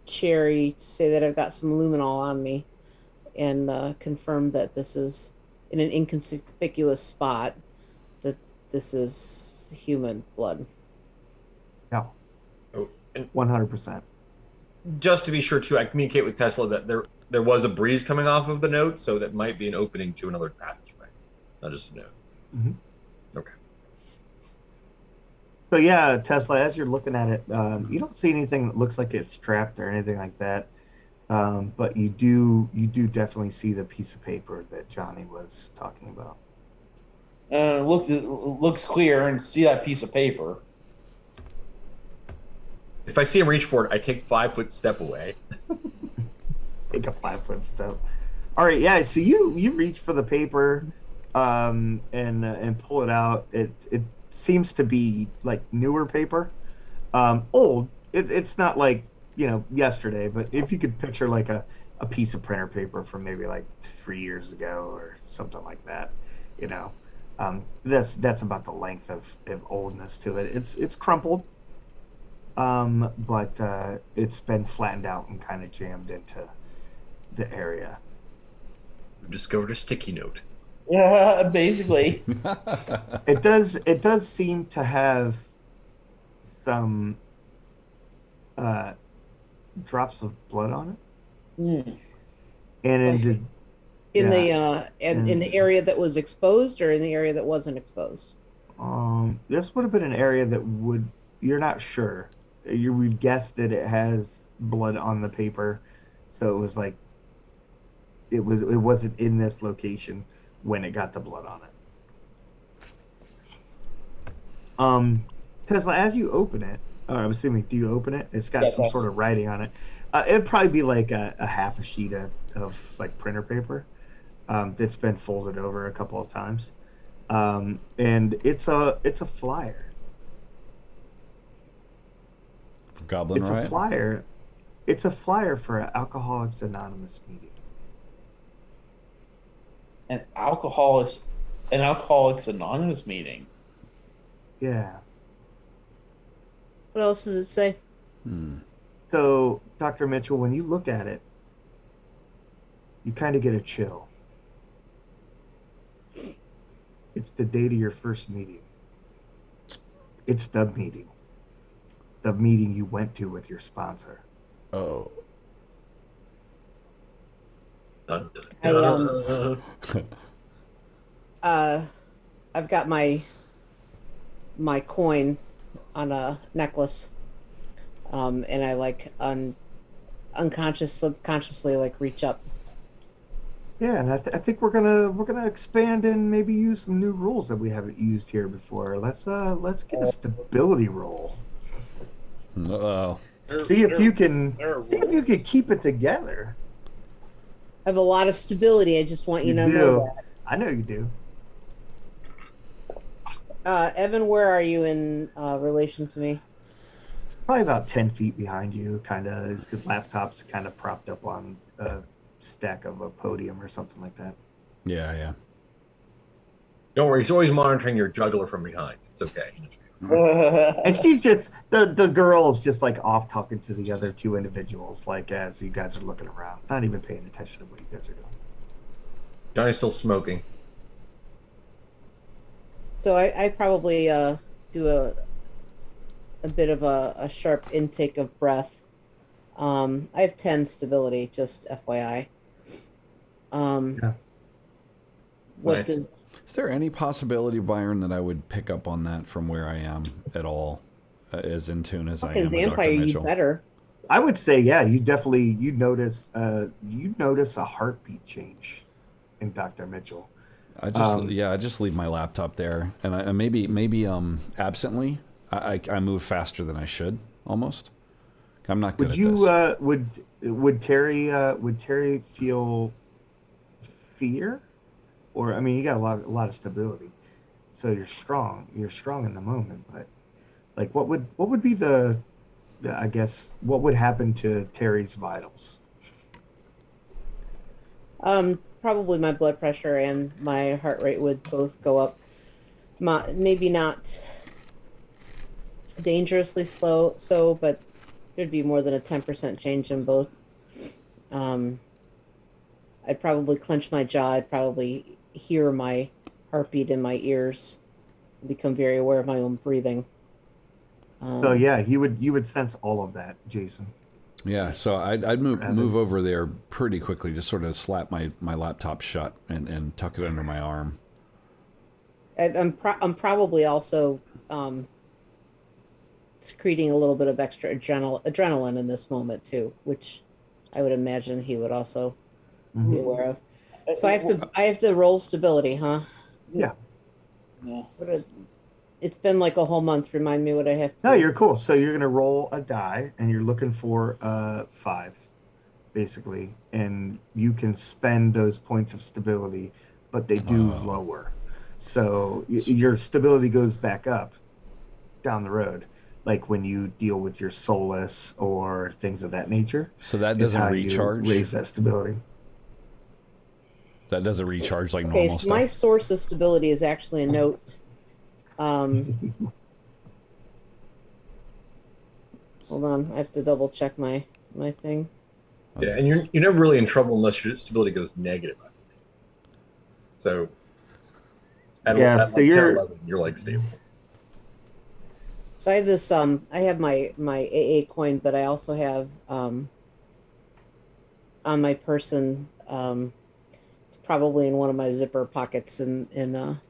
cherry to say that I've got some luminol on me, and confirm that this is in an inconspicuous spot, that this is human blood. No, Oh, and 100%. just to be sure, too, I communicate with Tesla that there was a breeze coming off of the note, so that might be an opening to another passageway, not just a note. Mhm. Okay. So yeah, Tesla, as you're looking at it, you don't see anything that looks like it's trapped or anything like that. But you do definitely see the piece of paper that Johnny was talking about. It looks clear, and see that piece of paper. If I see him reach for it, I take 5-foot step away. Take a 5-foot step. All right, yeah. So you reach for the paper, and pull it out. It seems to be like newer paper, old. It's not like yesterday, but if you could picture like a piece of printer paper from maybe like 3 years ago or something like that, that's about the length of oldness to it. It's crumpled, but it's been flattened out and kind of jammed into the area. We've discovered a sticky note. Yeah, basically. It does seem to have some drops of blood on it, and In the area that was exposed, or in the area that wasn't exposed? this would have been an area that you're not sure. You would guess that it has blood on the paper, so it was like it wasn't in this location when it got the blood on it. Tesla, as you open it, I'm assuming, do you open it? It's got Yeah, some sort of writing on it. It'd probably be like a half a sheet of like printer paper that's been folded over a couple of times, and it's a flyer. Goblin It's Riot? a flyer. It's a flyer for an Alcoholics Anonymous meeting. An Alcoholics Anonymous meeting. Yeah. What else does it say? So, Dr. Mitchell, when you look at it, you kind of get a chill. It's the date of your first meeting. It's the meeting. The meeting you went to with your sponsor. Oh. Dun, dun, dun. I've got my coin on a necklace, and I like subconsciously like reach up. Yeah, and I think we're gonna expand and maybe use some new rules that we haven't used here before. Let's get a stability roll. Oh. See if you can rules. keep it together. I have a lot of stability. I just want you to know that. I know you do. Evan, where are you in relation to me? Probably about 10 feet behind you, kind of. His laptop's kind of propped up on a stack of a podium or something like that. Yeah. Don't worry, he's always monitoring your juggler from behind. It's okay. And she's just the girl's just like off talking to the other two individuals, like as you guys are looking around, not even paying attention to what you guys are doing. Johnny's still smoking. So I probably do a bit of a sharp intake of breath. I have 10 stability, just FYI. Yeah. What Nice. does Is there any possibility, Byron, that I would pick up on that from where I am at all, as in tune as I am with vampire Dr. you Mitchell? better? I would say, yeah, you notice a heartbeat change in Dr. Mitchell. I just leave my laptop there, and I maybe absently I move faster than I should almost. I'm not good Would at you this. would Terry feel fear? Or I mean, you got a lot of stability, so you're strong. You're strong in the moment. But like, what would be I guess what would happen to Terry's vitals? Probably my blood pressure and my heart rate would both go up. Maybe not dangerously slow, but there'd be more than a 10% change in both. I'd probably clench my jaw. I'd probably hear my heartbeat in my ears, become very aware of my own breathing. So yeah, you would sense all of that, Jason. Yeah, so I'd move over there pretty quickly, just sort of slap my laptop shut and tuck it under my arm. I'm probably also secreting a little bit of extra adrenaline in this moment too, which I would imagine he would also be aware of. So I have to roll stability, huh? Yeah. It's been like a whole month. Remind me what I have to. No, you're cool. So you're gonna roll a die, and you're looking for 5, basically, and you can spend those points of stability, but they do lower. So your stability goes back up down the road, like when you deal with your Solace or things of that nature. So that doesn't recharge. Raise that stability. That doesn't recharge like Okay, normal so stuff. my source of stability is actually a note. Hold on, I have to double check my thing. Yeah, and you're never really in trouble unless your stability goes negative, I believe. So at 11, you're like stable. So I have this I have my AA coin, but I also have on my person it's probably in one of my zipper pockets in a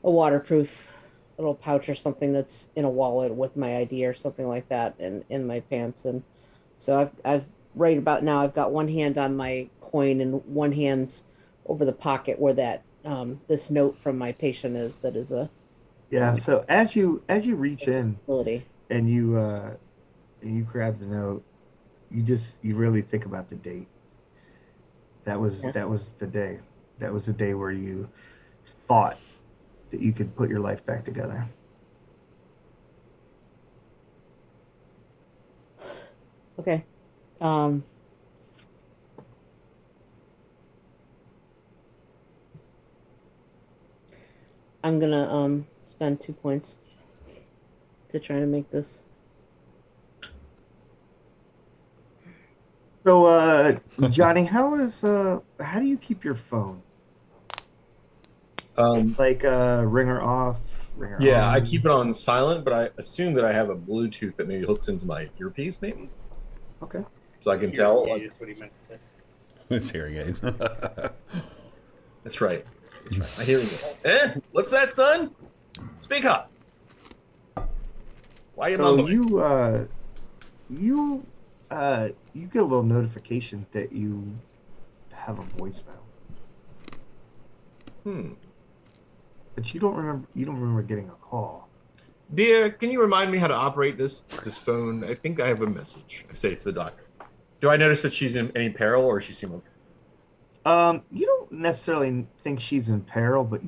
waterproof little pouch or something that's in a wallet with my ID or something like that in my pants. And so I've right about now I've got one hand on my coin and one hand over the pocket where that this note from my patient is. That is a So as you reach in disability. and you grab the note, you really think about the date. That was the day. That was the day where you thought that you could put your life back together. Okay. I'm gonna spend 2 points to try to make this. So Johnny, how do you keep your phone? Like ringer off, ringer on? Yeah, I keep it on silent, but I assume that I have a Bluetooth that maybe hooks into my earpiece, maybe. Okay. So I can tell. Is what he meant to say. It's hearing aid. That's right. That's right. I hear you. What's that, son? Speak up. Why are you mumbling? You get a little notification that you have a voicemail. But you don't remember getting a call. Dear, can you remind me how to operate this phone? I think I have a message. I say to the doctor. Do I notice that she's in any peril, or she seem okay? You don't necessarily think she's in peril, but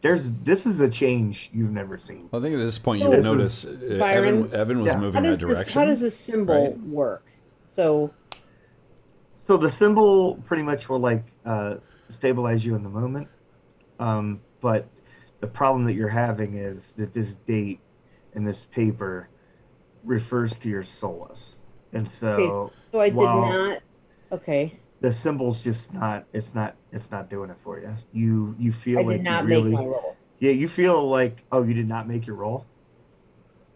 this is a change you've never seen. I think at this point you So- would This is- notice Byron, Evan was Yeah. moving that direction. How does this symbol right? work? So So the symbol pretty much will like stabilize you in the moment, but the problem that you're having is that this date and this paper refers to your Solace, and so so I did while not. Okay, the symbol's just not it's not doing it for you. You feel I like did not you really make my roll. yeah you feel like, oh, you did not make your roll.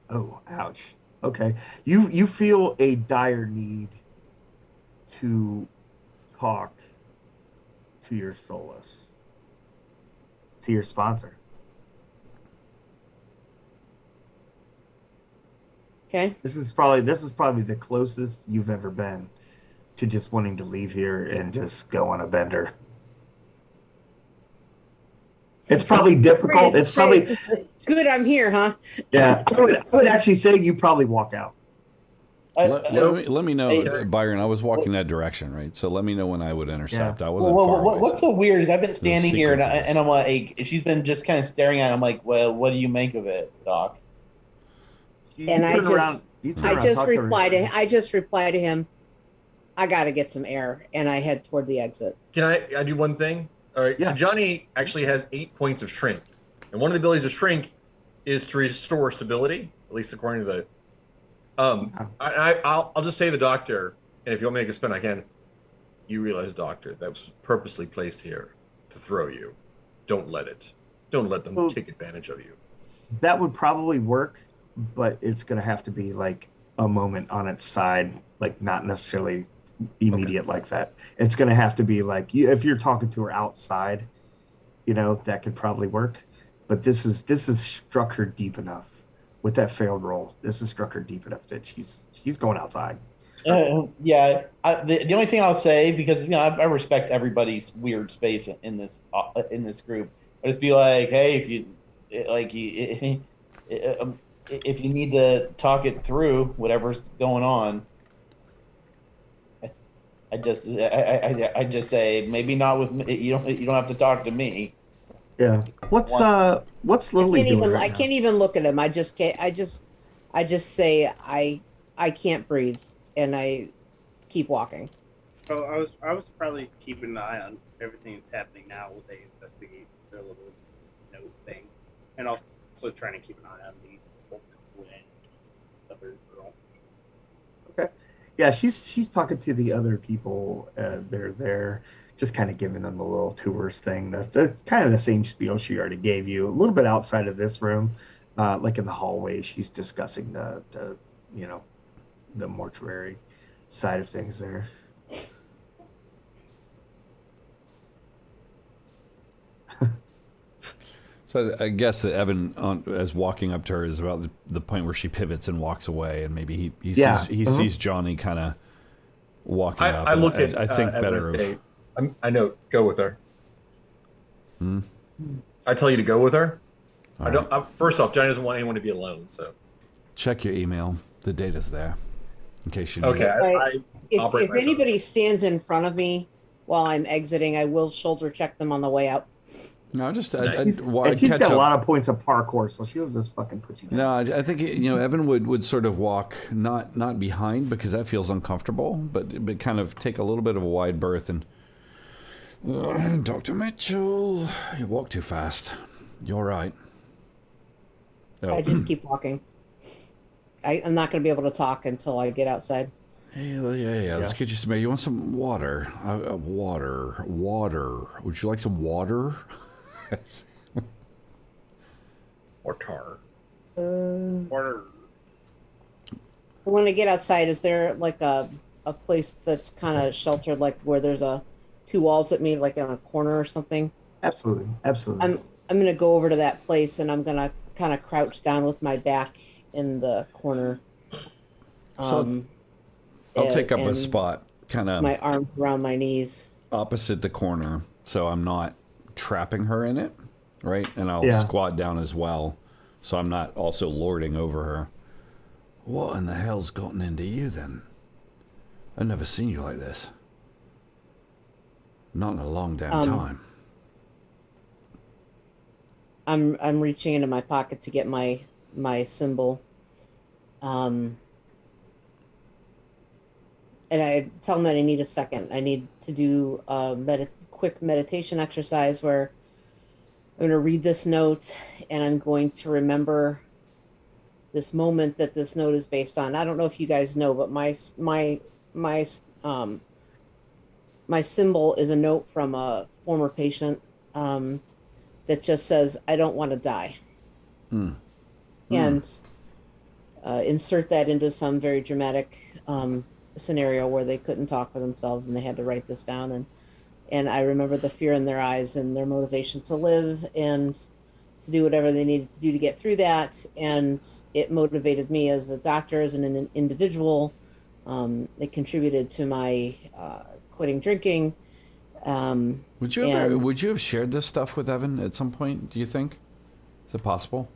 Oh, ouch. Okay, you feel a dire need to talk to your Solace, to your sponsor. Okay. This is probably the closest you've ever been to just wanting to leave here and just go on a bender. It's probably difficult. It's probably good. I'm here, huh? yeah. I would actually say you probably walk out. Let me know, Hey, Byron. I was walking that direction, right? So let me know when I would intercept. I wasn't Well, far away. what's so weird is I've been standing here and, sequence of this. and I'm like, she's been just kind of staring at it. I'm like, well, what do you make of it, Doc? And I just replied to I just replied to him. I got to get some air, and I head toward the exit. Can I do one thing? All right. Yeah. So Johnny actually has 8 points of shrink, and one of the abilities of shrink is to restore stability, at least according to the. I'll just say the doctor, and if you want me to make a spin, I can. You realize, doctor, that was purposely placed here to throw you. Don't let it. Don't let them take advantage of you. That would probably work, but it's going to have to be like a moment on its side, like not necessarily immediate like that. It's going to have to be like if you're talking to her outside, that could probably work. But this is struck her deep enough with that failed roll. This has struck her deep enough that she's going outside. Yeah. The only thing I'll say, because I respect everybody's weird space in this group, I just be like, hey, if you need to talk it through, whatever's going on, I just say maybe not with me. You don't have to talk to me. Yeah. What's Lily doing right I now? can't even look at him. I just say I can't breathe, and I keep walking. So I was probably keeping an eye on everything that's happening now while they investigate their little note thing, and also trying to keep an eye on the other girl. Okay. Yeah, she's talking to the other people. They're there, just kind of giving them a little tourist thing. That's kind of the same spiel she already gave you. A little bit outside of this room, like in the hallway, she's discussing the mortuary side of things there. So I guess that Evan, as walking up to her, is about the point where she pivots and walks away, and maybe he sees Johnny kind of walking up. I look at. I think Evan better and say, of. I know. Go with her. Hmm? I tell you to go with her. All I don't. right. First off, Johnny doesn't want anyone to be alone. So. Check your email. The data's there, in case you need Okay. it. Right. operate If my phone. anybody stands in front of me while I'm exiting, I will shoulder check them on the way out. No, just Nice. I'd She's catch got up. a lot of points of parkour, so she'll just fucking put you down. No, I think Evan would sort of walk not behind, because that feels uncomfortable, but kind of take a little bit of a wide berth and. Dr. Mitchell, you walk too fast. You're right. Oh. I just keep walking. I'm not going to be able to talk until I get outside. Hey, yeah. Let's get you some. You want some water? Water. Would you like some water? Or tar. Or So when I get outside, is there like a place that's kind of sheltered, like where there's two walls at me, like in a corner or something? Absolutely. I'm gonna go over to that place, and I'm gonna kind of crouch down with my back in the corner. So I'll take up a and spot kind of my arms around my knees. opposite the corner, so I'm not trapping her in it, right? And I'll Yeah. squat down as well, so I'm not also lording over her. What in the hell's gotten into you then? I've never seen you like this. Not in a long damn time. I'm reaching into my pocket to get my symbol. And I tell him that I need a second. I need to do a quick meditation exercise where I'm going to read this note and I'm going to remember this moment that this note is based on. I don't know if you guys know, but my symbol is a note from a former patient that just says, "I don't want to die." And insert that into some very dramatic scenario where they couldn't talk for themselves and they had to write this down. And I remember the fear in their eyes and their motivation to live and to do whatever they needed to do to get through that. And it motivated me as a doctor, as an individual. It contributed to my quitting drinking. Would you have shared this stuff with Evan at some point, do you think? Is it possible?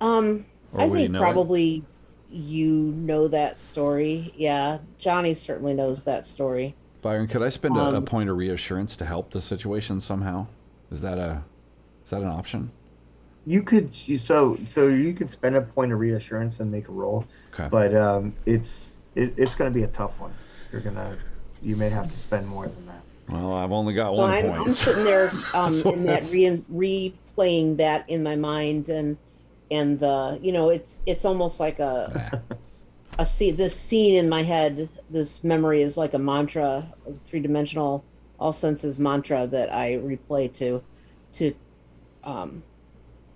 I think probably you know that story. Yeah, Johnny certainly knows that story. Byron, could I spend a point of reassurance to help the situation somehow? Is that an option? You could so you could spend a point of reassurance and make a roll, okay. But it's going to be a tough one. You may have to spend more than that. Well, I've only got one point. I'm sitting there in that replaying that in my mind, and the it's almost like this scene in my head. This memory is like a mantra, a 3-dimensional, all senses mantra that I replay to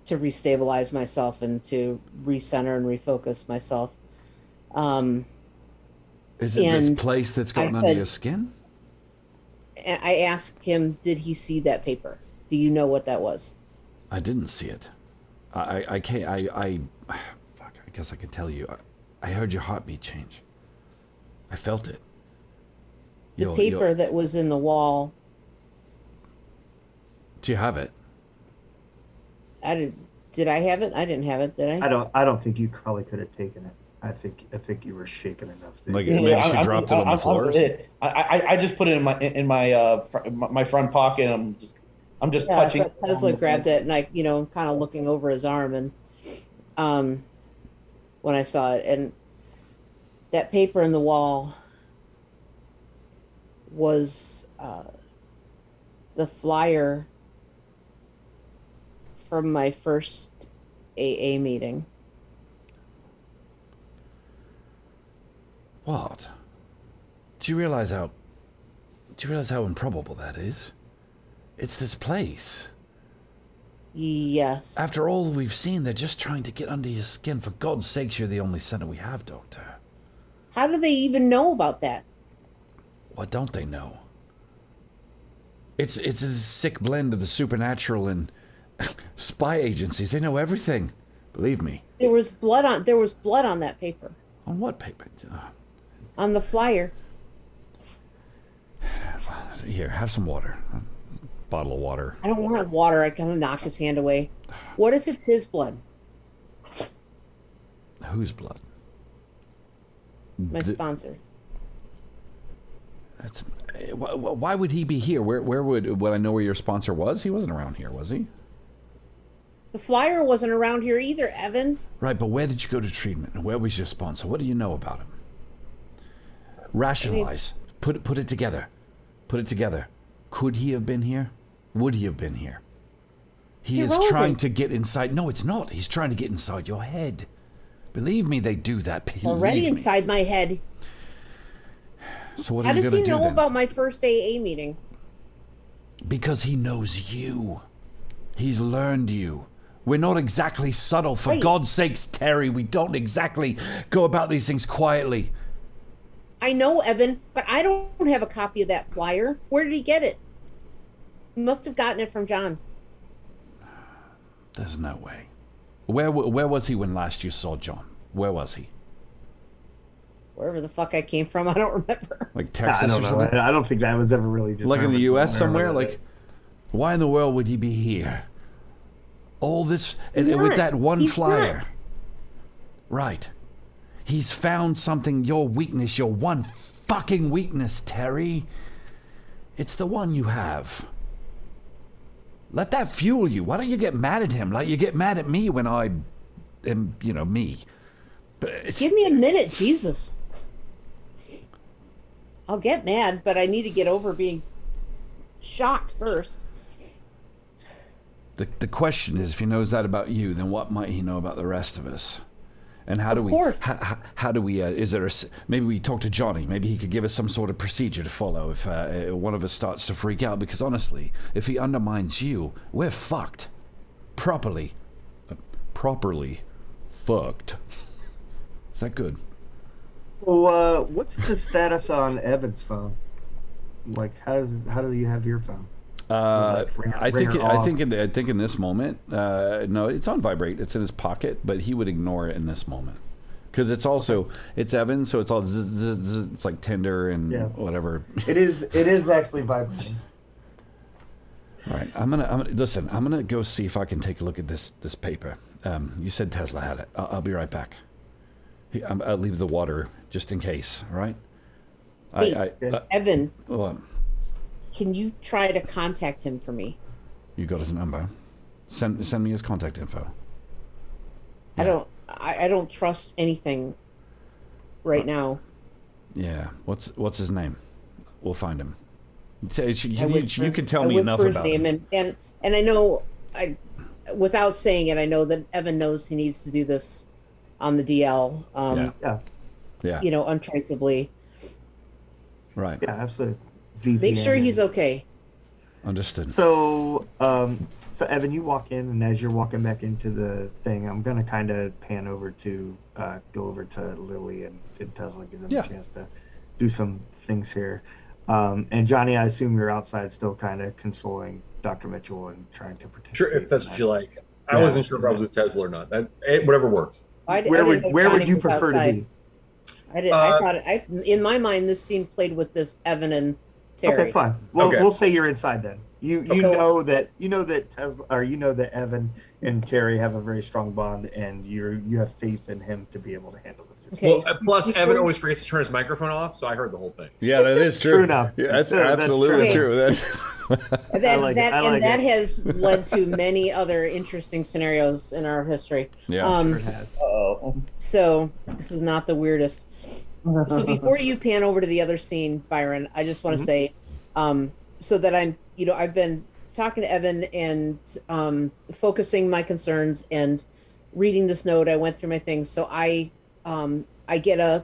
restabilize myself and to recenter and refocus myself. Is it this place that's gotten under your skin? And I asked him, did he see that paper? Do you know what that was? I didn't see it. I can't. I guess I could tell you. I heard your heartbeat change. I felt it. The paper that was in the wall. Do you have it? Did I have it? I didn't have it. Did I? I don't think you probably could have taken it. I think you were shaken enough. Maybe she dropped it on the floor. I just put it in my front pocket. I'm just touching. Tesla grabbed it, and I kind of looking over his arm, and when I saw it, and that paper in the wall was the flyer from my first AA meeting. What? Do you realize how improbable that is? It's this place. Yes. After all we've seen, they're just trying to get under your skin. For God's sakes, you're the only center we have, Doctor. How do they even know about that? What don't they know? It's a sick blend of the supernatural and spy agencies. They know everything. Believe me. There was blood on that paper. On what paper? On the flyer. Here, have some water. A bottle of water. I don't want water. I kind of knock his hand away. What if it's his blood? Whose blood? My sponsor. That's. Why would he be here? Where would I know where your sponsor was? He wasn't around here, was he? The flyer wasn't around here either, Evan. Right, but where did you go to treatment? And where was your sponsor? What do you know about him? Rationalize. Put it together. Put it together. Could he have been here? Would he have been here? He is trying to get inside. No, it's not. He's trying to get inside your head. Believe me, they do that. It's already inside my head. So what are you going to do? How does he know then? about my first AA meeting? Because he knows you. He's learned you. We're not exactly subtle. For God's sakes, Terry, we don't exactly go about these things quietly. I know, Evan, but I don't have a copy of that flyer. Where did he get it? He must have gotten it from John. There's no way. Where was he when last you saw John? Where was he? Wherever the fuck I came from, I don't remember. Like Texas or something? I don't think that was ever really like in the U.S. somewhere? Like, why in the world would he be here? All this He's with not. that one He's flyer. not. Right. He's found something, your weakness, your one fucking weakness, Terry. It's the one you have. Let that fuel you. Why don't you get mad at him like you get mad at me when I am, me? But Give me a minute, Jesus. I'll get mad, but I need to get over being shocked first. the question is, if he knows that about you, then what might he know about the rest of us? And how do Of we? course. How do we? Is there maybe we talk to Johnny? Maybe he could give us some sort of procedure to follow if one of us starts to freak out. Because honestly, if he undermines you, we're fucked. Properly fucked. Is that good? Well, what's the status on Evan's phone? Like, how do you have your phone? I think in this moment, no, it's on vibrate. It's in his pocket, but he would ignore it in this moment because it's Evan, so it's all it's like Tinder and whatever. It is actually vibrating. All right, I'm gonna go see if I can take a look at this paper. You said Tesla had it. I'll be right back. I'll leave the water just in case. All right. Hey, Evan. Well, Can you try to contact him for me? you got his number. Send me his contact info. I don't trust anything right now. Yeah. What's his name? We'll find him. You can tell I me enough whisper his about name him. and I know without saying it, I know that Evan knows he needs to do this on the DL. Yeah. Untraceably. Right. Yeah, absolutely. Make sure VPN. he's okay. Understood. So, so Evan, you walk in, and as you're walking back into the thing, I'm gonna kind of pan over to go over to Lily and Tesla, give them a chance to do some things here. And Johnny, I assume you're outside still, kind of consoling Dr. Mitchell and trying to participate. Sure, if that's what you like. I wasn't sure if I was with Tesla or not. Whatever works. Where would you prefer to be? I thought in my mind this scene played with this Evan and Terry. Okay, fine. Well, we'll say you're inside then. You know that Tesla, or that Evan and Terry have a very strong bond, and you have faith in him to be able to handle this. Okay. Well, plus Evan always forgets to turn his microphone off, so I heard the whole thing. Yeah, that is true. True enough. Yeah, that's That's absolutely true. true. That's That has led to many other interesting scenarios in our history. yeah. Sure has. So this is not the weirdest. So before you pan over to the other scene, Byron, I just want to say, so that I've been talking to Evan and focusing my concerns and reading this note. I went through my things, so I get a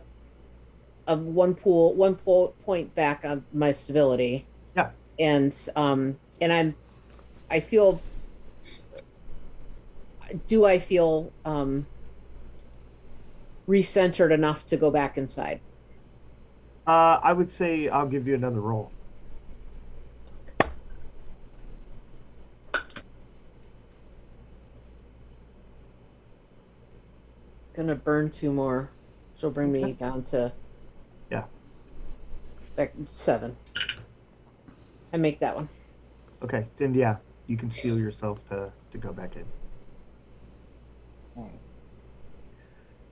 one point back on my stability. Yeah. And I feel. Do I feel recentered enough to go back inside? I would say I'll give you another roll. Gonna burn 2 more. She'll bring me down to back 7. I make that one. Okay, then you can steel yourself to go back in.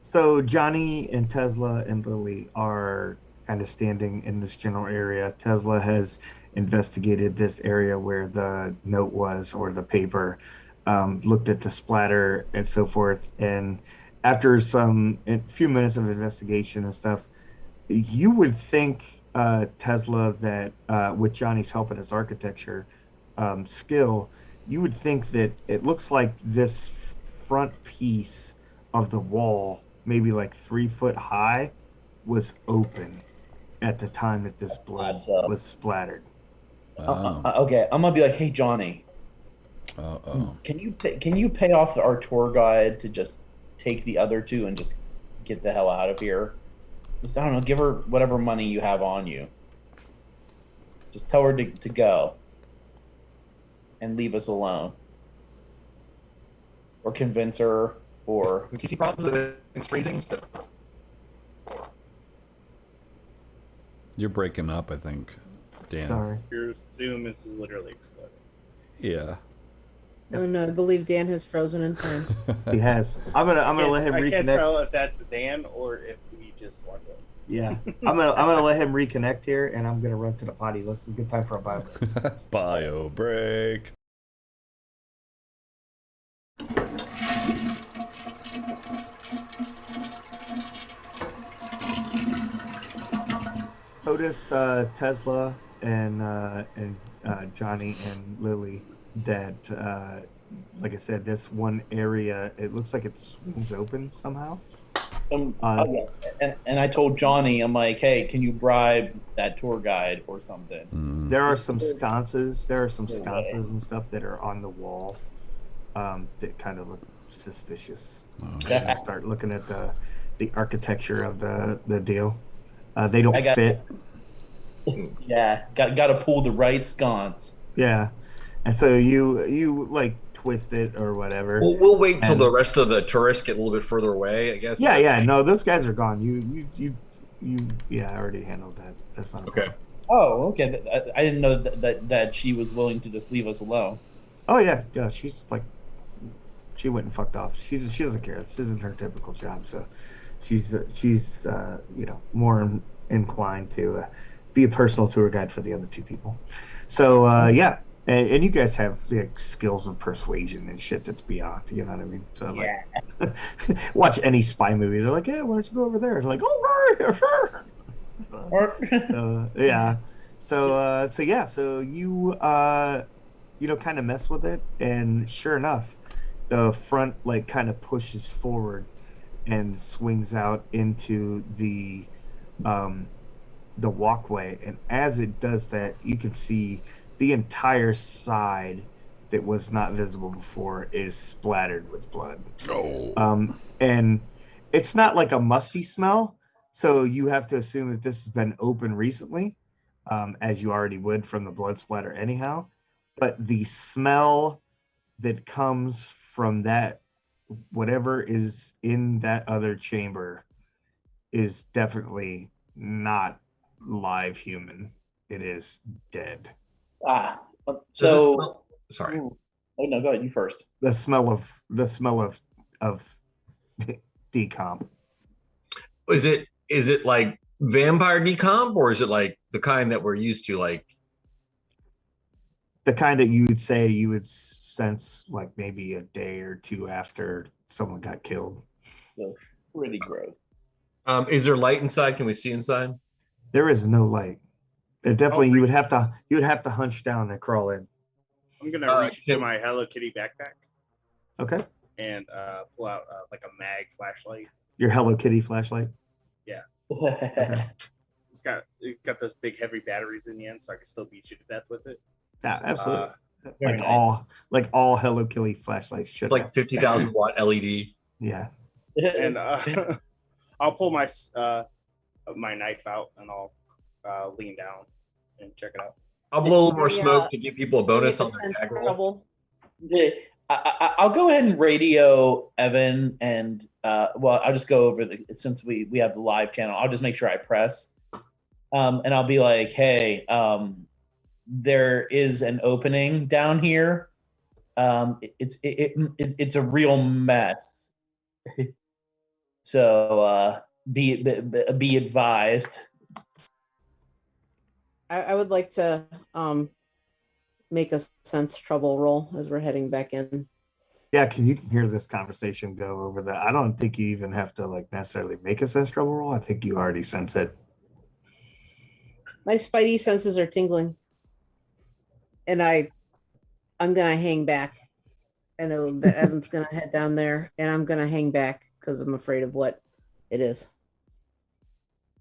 So Johnny and Tesla and Lily are kind of standing in this general area. Tesla has investigated this area where the note was, or the paper, looked at the splatter and so forth. And after a few minutes of investigation and stuff, you would think, Tesla, that with Johnny's help in his architecture skill, you would think that it looks like this front piece of the wall, maybe like 3 foot high, was open at the time that this blood was splattered. Okay, I'm gonna be like, hey Johnny, can you pay off our tour guide to just take the other 2 and just get the hell out of here? Just, I don't know, give her whatever money you have on you. Just tell her to go and leave us alone, or convince her, or Do you see problems with things freezing? You're breaking up, I think, Dan. Sorry. Your Zoom is literally exploding. Yeah. Oh no, I believe Dan has frozen in time. He has. I'm gonna let him I can't tell reconnect. if that's Dan or if he just walked away. Yeah, I'm gonna let him reconnect here, and I'm gonna run to the potty. This is a good time for a bio break. Bio break. Otis, Tesla, and Johnny and Lily that, like I said, this one area, it looks like it swings open somehow. Yes. And I told Johnny, I'm like, hey, can you bribe that tour guide or something? There are Just- some sconces. There are some No way. sconces and stuff that are on the wall that kind of look suspicious. Yeah. Start looking at the architecture of the deal. They don't I got- fit. Yeah, got to pull the right sconce. Yeah, and so you like twist it or whatever. We'll wait till And- the rest of the tourists get a little bit further away, I guess. Yeah. No, those guys are gone. You. Yeah, I already handled that. That's not a Okay. problem. Oh, okay. I didn't know that she was willing to just leave us alone. Oh yeah. She's like, she went and fucked off. She doesn't care. This isn't her typical job, so she's more inclined to be a personal tour guide for the other two people. So yeah, and you guys have like skills of persuasion and shit that's beyond. You know what I mean? So like, watch any spy movie. They're like, yeah, why don't you go over there? They're like, oh, right, sure. Yeah. So you kind of mess with it, and sure enough, the front like kind of pushes forward and swings out into the walkway, and as it does that, you can see the entire side that was not visible before is splattered with blood. And it's not like a musty smell, so you have to assume that this has been open recently, as you already would from the blood splatter anyhow. But the smell that comes from that, whatever is in that other chamber, is definitely not live human. It is dead. Ah, Does this so smell- sorry. oh no, go ahead. You first. The smell of decomp. Is it like vampire decomp, or is it like the kind that we're used to, like The kind that you would say you would sense like maybe a day or two after someone got killed. That's pretty gross. is there light inside? Can we see inside? There is no light. Definitely, you would have to hunch down and crawl in. I'm gonna reach Tim- into my Hello Kitty backpack Okay. and pull out like a mag flashlight. Your Hello Kitty flashlight. It's got those big heavy batteries in the end, so I can still beat you to death with it. Yeah, absolutely. Very Like all Hello Kitty flashlights should It's like have. 50,000 watt LED. Yeah. And I'll pull my knife out and I'll lean down and check it out. I'll blow a little more Yeah. smoke to give people a bonus Make on a their sense tag of roll. trouble. I'll go ahead and radio Evan, and I'll just go over since we have the live channel. I'll just make sure I press, and I'll be like, hey, there is an opening down here. It's a real mess. So be advised. I would like to make a sense trouble roll as we're heading back in. Yeah, because you can hear this conversation go over that. I don't think you even have to like necessarily make a sense trouble roll. I think you already sense it. My spidey senses are tingling, and I'm gonna hang back. I know that Evan's gonna head down there, and I'm gonna hang back because I'm afraid of what it is.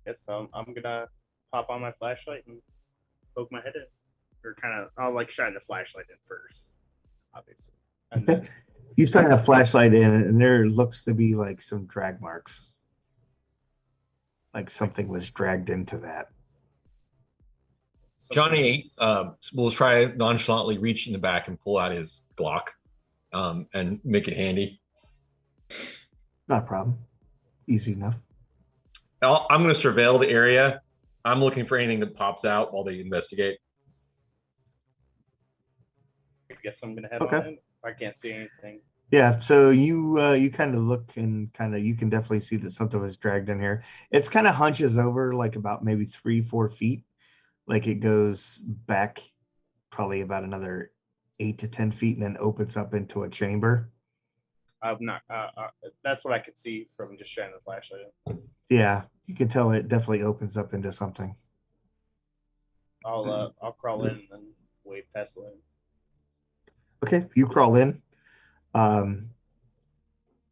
Yes, so I'm gonna pop on my flashlight and poke my head in, or I'll like shine the flashlight in first, obviously, and then You shine a flashlight in, and there looks to be like some drag marks. Like something was dragged into that. Johnny will try nonchalantly reach in the back and pull out his Glock and make it handy. Not a problem. Easy enough. Now, I'm going to surveil the area. I'm looking for anything that pops out while they investigate. I guess I'm gonna head Okay. on in. I can't see anything. Yeah, so you kind of look and you can definitely see that something was dragged in here. It's kind of hunches over like about maybe 3-4 feet, like it goes back probably about another 8 to 10 feet and then opens up into a chamber. I'm not. That's what I could see from just shining the flashlight. Yeah, you can tell it definitely opens up into something. I'll crawl in and then wave Tesla in. Okay, you crawl in.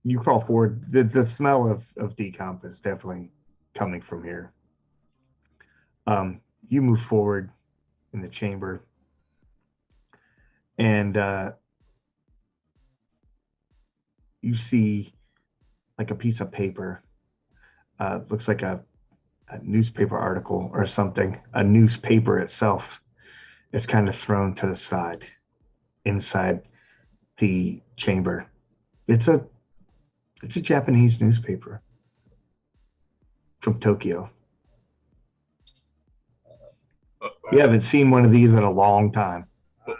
You crawl forward. The smell of decomp is definitely coming from here. You move forward in the chamber, and you see like a piece of paper. Looks like a newspaper article or something. A newspaper itself is kind of thrown to the side inside the chamber. It's a Japanese newspaper from Tokyo. You haven't seen one of these in a long time. I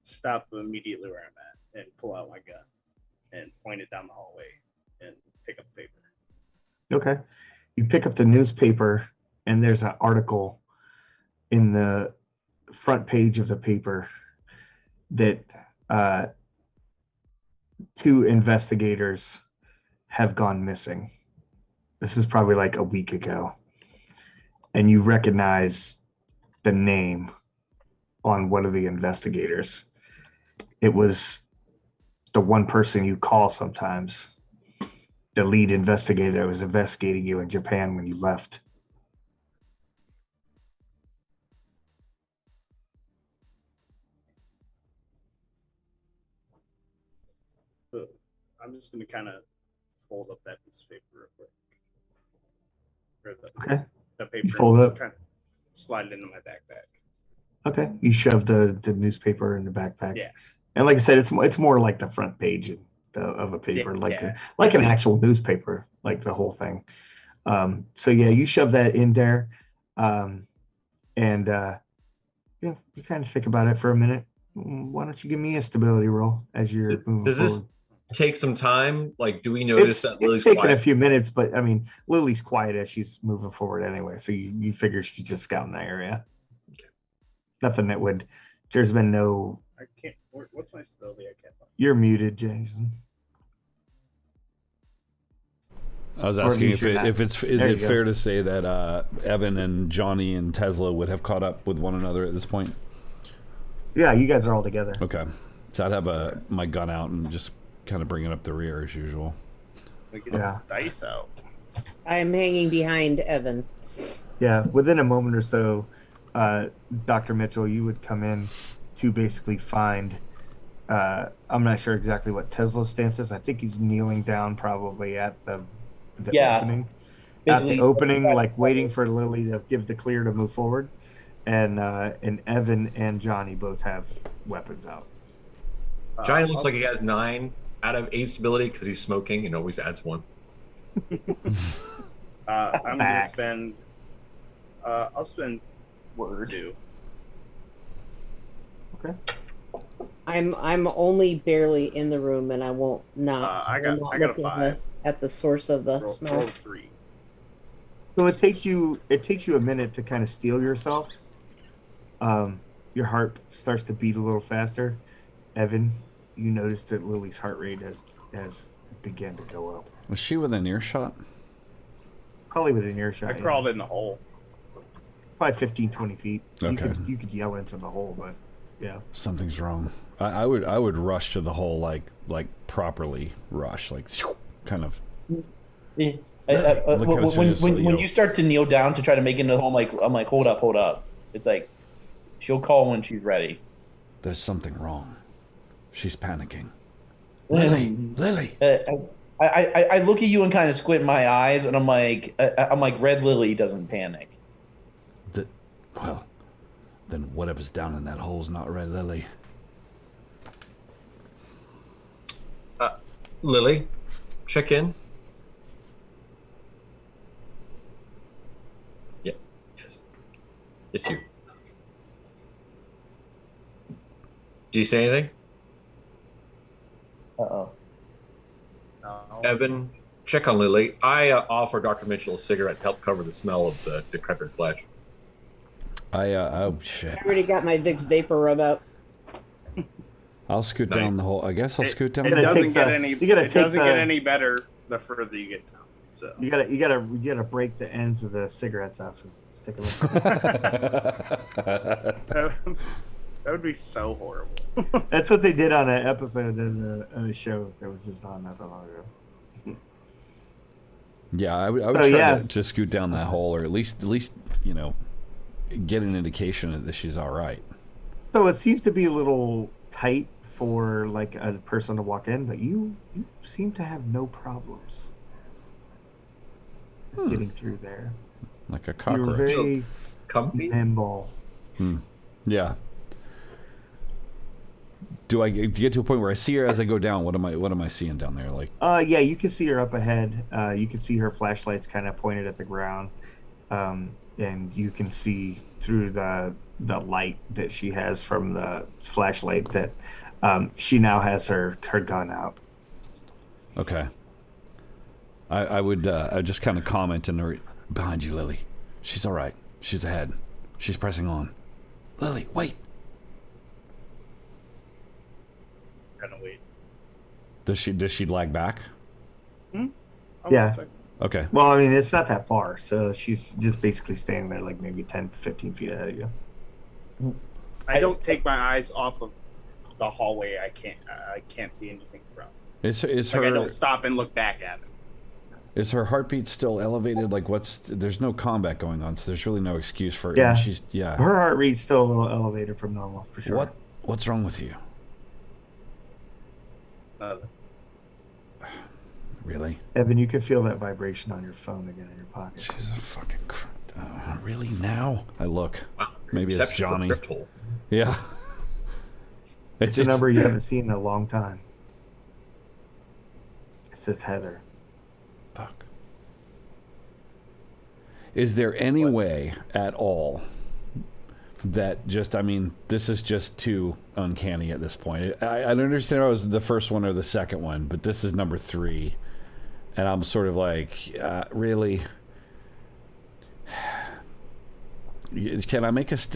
stop immediately where I'm at and pull out my gun and point it down the hallway and pick up the paper. Okay. You pick up the newspaper, and there's an article in the front page of the paper that 2 investigators have gone missing. This is probably like a week ago. And you recognize the name on one of the investigators. It was the one person you call sometimes. The lead investigator was investigating you in Japan when you left. I'm just going to kind of fold up that piece of paper real quick. Okay. The paper. Fold up. Kind of slide it into my backpack. Okay. You shove the newspaper in the backpack. Yeah. And like I said, it's more like the front page of a paper, Yeah. like an actual newspaper, like the whole thing. So yeah, you shove that in there, and you kind of think about it for a minute. Why don't you give me a stability roll as you're moving Does this forward? take some time? Like, do we notice that Lily's it's taking quiet? a few minutes, but I mean, Lily's quiet as she's moving forward anyway, so you figure she's just scouting the area. Okay. Nothing that would. There's been no. I can't. What's my stability? I can't find. You're muted, Jason. I was Or at asking least you're not. is There you it go. fair to say that Evan and Johnny and Tesla would have caught up with one another at this point? Yeah, you guys are all together. Okay, so I'd have my gun out and just kind of bring it up the rear as usual. Like, get some dice out. I'm hanging behind Evan. Yeah, within a moment or so, Dr. Mitchell, you would come in to basically find. I'm not sure exactly what Tesla's stance is. I think he's kneeling down probably at the opening. At the Basically, opening, like waiting for Lily to give the clear to move forward. And Evan and Johnny both have weapons out. Johnny looks like he has 9 out of 8 stability because he's smoking and always adds 1. I'm gonna Facts. spend. I'll spend Word. 2. Okay. I'm only barely in the room, and I won't not. I got will a not look 5. at the source of the smell. Roll 3. So it takes you a minute to kind of steel yourself. Your heart starts to beat a little faster. Evan, you notice that Lily's heart rate has begun to go up. Was she within earshot? Probably within earshot. I crawled in the hole. Probably 15, 20 feet. Okay. You could yell into the hole, but yeah. Something's wrong. I would rush to the hole like properly rush, like kind of. Yeah. Look how it's just, When you start to kneel down to try to make it into the home, I'm like, hold up. It's like, she'll call when she's ready. There's something wrong. She's panicking. Lily. Lily. I look at you and kind of squint my eyes, and I'm like, Red Lily doesn't panic. Well, then whatever's down in that hole's not Red Lily. Lily, check in. Yeah. Yes. It's you. Do you say anything? Uh-oh. No. Evan, check on Lily. I offer Dr. Mitchell a cigarette to help cover the smell of the decrepit flesh. Oh shit. I already got my Vicks vapor rub out. I'll scoot Nice. down the whole. I guess I'll scoot down. It gotta doesn't take get the- any. you gotta It doesn't take get the- any better the further you get down. So You gotta break the ends of the cigarettes off and stick them in. that would be so horrible. That's what they did on an episode of the show that was just on not that long ago. Yeah, I would So, try yeah. to just scoot down that hole, or at least get an indication that she's all right. So it seems to be a little tight for like a person to walk in, but you seem to have no problems getting through there. Like a You're cockroach. very Comfy? nimble. Yeah. Do I get to a point where I see her as I go down? What am I seeing down there? Like, Yeah, you can see her up ahead. You can see her flashlights kind of pointed at the ground, and you can see through the light that she has from the flashlight that she now has her gun out. okay. I would just kind of comment in her behind you, Lily. She's all right. She's ahead. She's pressing on. Lily, wait. Gonna wait. Does she lag back? Yeah. Okay. Well, I mean, it's not that far, so she's just basically standing there like maybe 10, 15 feet ahead of you. I don't take my eyes off of the hallway. I can't see anything from. Is Like I her don't stop and look back at it. is her heartbeat still elevated? Like, there's no combat going on, so there's really no excuse for. Yeah. Yeah. Her heart rate's still a little elevated from normal, for sure. What's wrong with you? Really? Evan, you can feel that vibration on your phone again in your pocket. She's a fucking. Really now? I look. Wow. Maybe it's Reception for Johnny. Crypt Hole. Yeah. It's a number you haven't seen in a long time. It says Heather. Fuck. Is there any way at all that this is just too uncanny at this point? I don't understand if it was the first one or the second one, but this is number 3. And I'm sort of like, really? Can I make is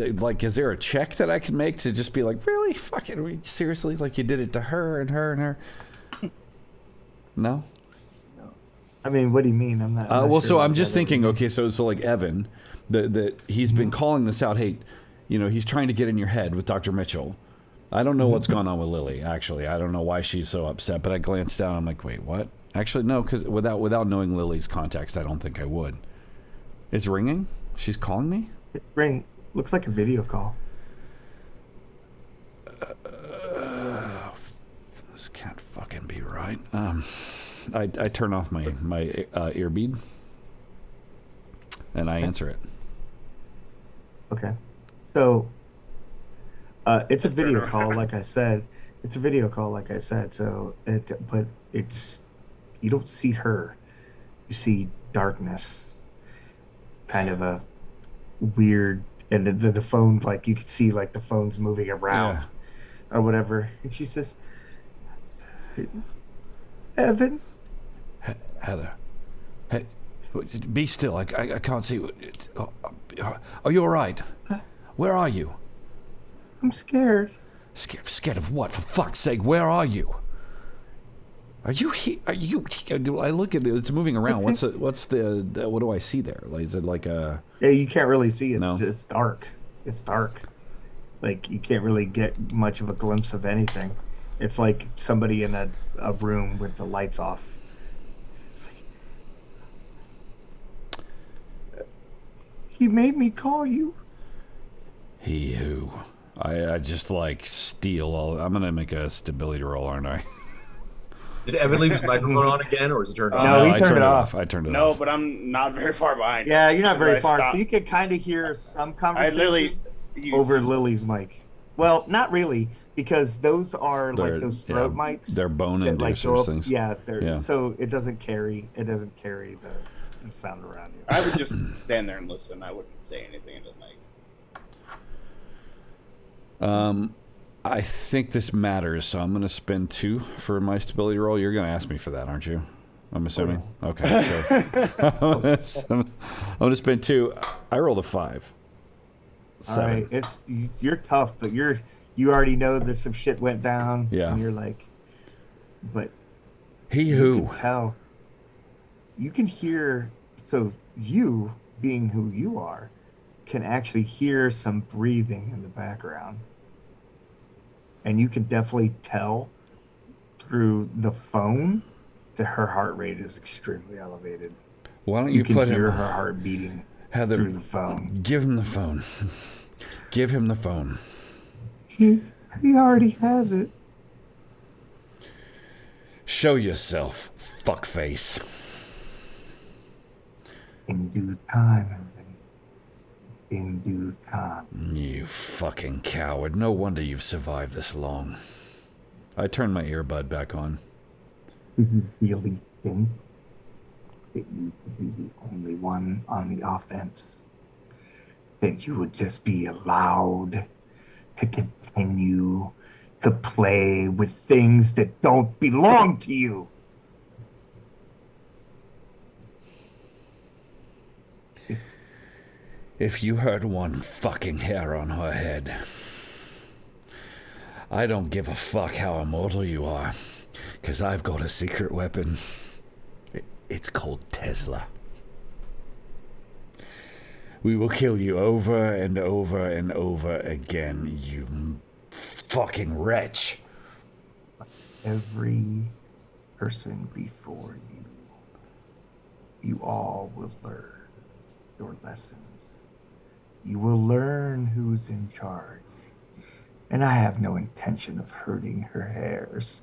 there a check that I can make to just be like, really? Fucking seriously? Like you did it to her and her and her? No? I mean, what do you mean? I'm not. Well, sure so what I'm just that thinking, is. okay, so like Evan, that he's been calling this out. Hey, he's trying to get in your head with Dr. Mitchell. I don't know what's gone on with Lily, actually. I don't know why she's so upset, but I glanced down. I'm like, wait, what? Actually, no, because without knowing Lily's context, I don't think I would. It's ringing? She's calling me? Ring looks like a video call. This can't fucking be right. I turn off my earbead, and I answer it. Okay. So it's a video call, like I said. It's a video call, like I said. So, but it's you don't see her. You see darkness. Kind of a weird, and the phone, like you could see, like the phone's moving around, or whatever. And she says, "Evan." Heather, hey, be still. I can't see. Are you all right? Where are you? I'm scared. Scared of what? For fuck's sake, where are you? Are you here? Are you? I look at it. It's moving around. What do I see there? Like, is it like a? Yeah, you can't really see. No. It's dark. It's dark. Like you can't really get much of a glimpse of anything. It's like somebody in a room with the lights off. It's like, he made me call you. He who? I just like steal all. I'm gonna make a stability roll, aren't I? Did Evan leave his microphone on again, or is it turned No, off? he I turned it off. I turned it No, off. but I'm not very far behind. Yeah, you're not very I far, stopped. so you can kind of hear some I conversation literally over Lily's mic. Well, not really, because those are like those throat mics. They're bone that, like, go inducers up- things. Yeah, Yeah. so it doesn't carry the sound around you. I would just stand there and listen. I wouldn't say anything into the mic. I think this matters, so I'm going to spend 2 for my stability roll. You're going to ask me for that, aren't you? I'm assuming. Okay, so I'm going to spend 2. I rolled a 5. 7. All right, you're tough, but you already know that some shit went down. Yeah. And you're like, but He you who? can tell. You can hear. So you, being who you are, can actually hear some breathing in the background, and you can definitely tell through the phone that her heart rate is extremely elevated. Why don't You you can put hear him? her heart beating Heather, through the phone. give him the phone. Give him the phone. He already has it. Show yourself, fuckface. In due time, Evan. In due time. You fucking coward. No wonder you've survived this long. I turned my earbud back on. Do you really think that you could be the only one on the offense? That you would just be allowed to continue to play with things that don't belong to you? If you hurt one fucking hair on her head, I don't give a fuck how immortal you are, 'cause I've got a secret weapon. It's called Tesla. We will kill you over and over and over again, you fucking wretch. Every person before you, you all will learn your lessons. You will learn who's in charge. And I have no intention of hurting her hairs.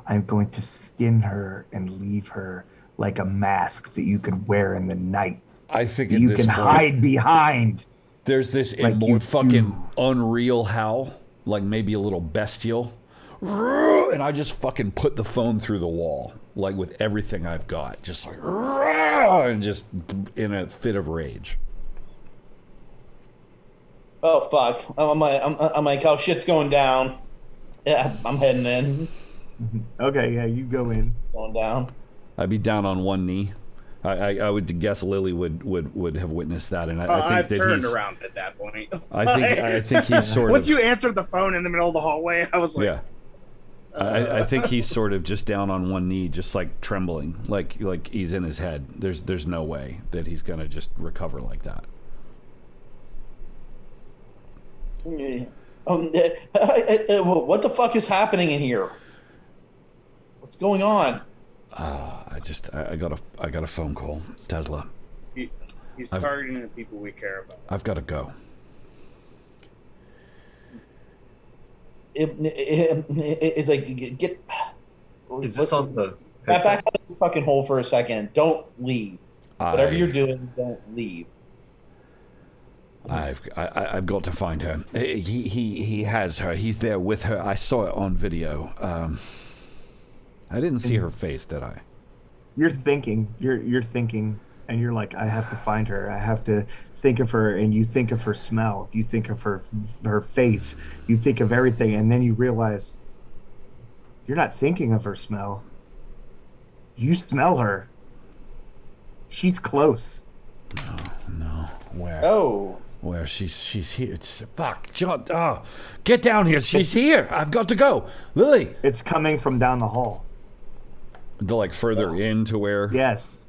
I'm going to skin her and leave her like a mask that you could wear in the night. I think You can hide behind. there's this like more you fucking do. unreal howl, like maybe a little bestial. And I just fucking put the phone through the wall, like with everything I've got, just like, and just in a fit of rage. Oh fuck! I'm like, oh shit's going down. Yeah, I'm heading in. Okay, yeah, you go in. Going down. I'd be down on one knee. I would guess Lily would have witnessed that, and I think I've that turned he's. around at that point. I think he's sort Once of. you answered the phone in the middle of the hallway, I was like, Yeah. I think he's sort of just down on one knee, just like trembling, like he's in his head. There's no way that he's gonna just recover like that. What the fuck is happening in here? What's going on? I got a phone call, Tesla. he's targeting the people we care about. I've got to go. It's like get. Is this on the Back headset? out of the fucking hole for a second. Don't leave. Whatever you're doing, don't leave. I've got to find her. He has her. He's there with her. I saw it on video. I didn't see her face, did I? You're thinking, and you're like, I have to find her. I have to think of her, and you think of her smell. You think of her face. You think of everything, and then you realize you're not thinking of her smell. You smell her. She's close. No. Where? Oh. Where? She's here. Fuck, John. Oh, get down here. She's here. I've got to go. Lily. It's coming from down the hall. To like further in to where? Yes.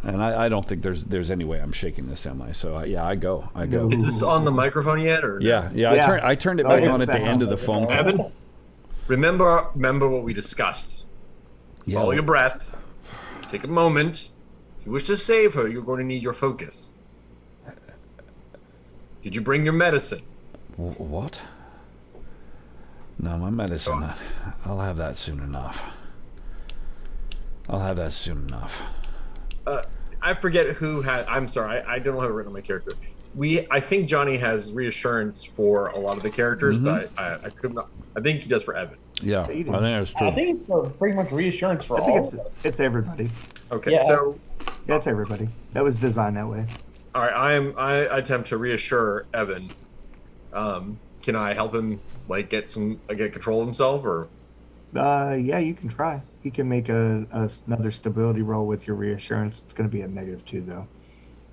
And I don't think there's any way I'm shaking this semi. So yeah, I go. No. Is this on the microphone yet? Or Yeah. Yeah. I turned it Oh, back yeah, on it's at the back end on. of the phone call. Evan, remember what we discussed. Yeah. Follow your breath. Take a moment. If you wish to save her, you're going to need your focus. Did you bring your medicine? What? No, my medicine. I'll have that soon enough. I forget who had. I'm sorry, I don't have it written on my character. I think Johnny has reassurance for a lot of the characters, but I could not. I think he does for Evan. Yeah, I think that's true. I think it's for pretty much reassurance for I think all. it's everybody. Okay, Yeah. so Yeah, it's everybody. That was designed that way. all right, I attempt to reassure Evan Can I help him like get control of himself, or? Yeah, you can try. You can make another stability roll with your reassurance. It's going to be a -2 though,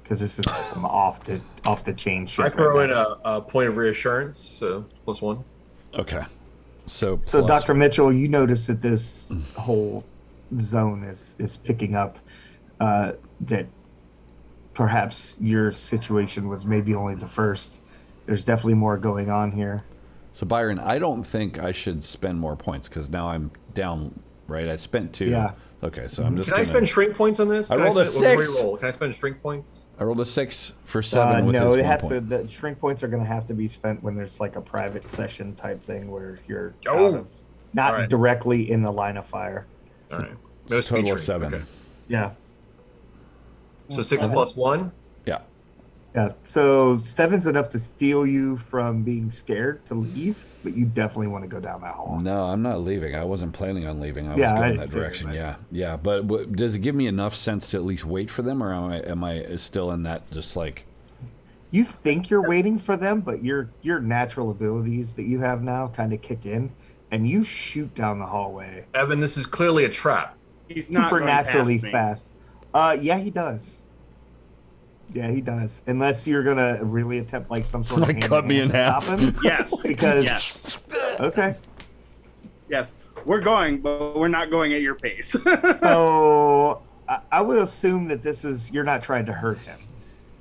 because this is some off the chain shit. I throw in a point of reassurance, so +1. Okay. So Dr. Mitchell, you notice that this whole zone is picking up that perhaps your situation was maybe only the first. There's definitely more going on here. So Byron, I don't think I should spend more points because now I'm down. Right, I spent 2. Yeah. Okay, so I'm just. Can I spend shrink points on this? I rolled a 6. Can I spend shrink points? I rolled a 6 for 7 with no, his it 1 has point. to. The shrink points are going to have to be spent when there's like a private session type thing where you're not right. directly in the line of fire. All right. So No total speed of 7. Okay. Yeah. So 6 + 1. Yeah. Yeah. So 7's enough to steal you from being scared to leave, but you definitely want to go down that hall. No, I'm not leaving. I wasn't planning on leaving. I was Yeah, I going didn't that figure direction. that. Yeah. But does it give me enough sense to at least wait for them, or am I still in that just like? You think you're waiting for them, but your natural abilities that you have now kind of kick in, and you shoot down the hallway. Evan, this is clearly a trap. He's not going past Supernaturally me. fast. Yeah, he does. Yeah, he does. Unless you're gonna really attempt like some sort of Like cut me in hand-to-hand half. to stop him. Yes. Because Yes. okay. Yes. We're going, but we're not going at your pace. So I would assume that you're not trying to hurt him.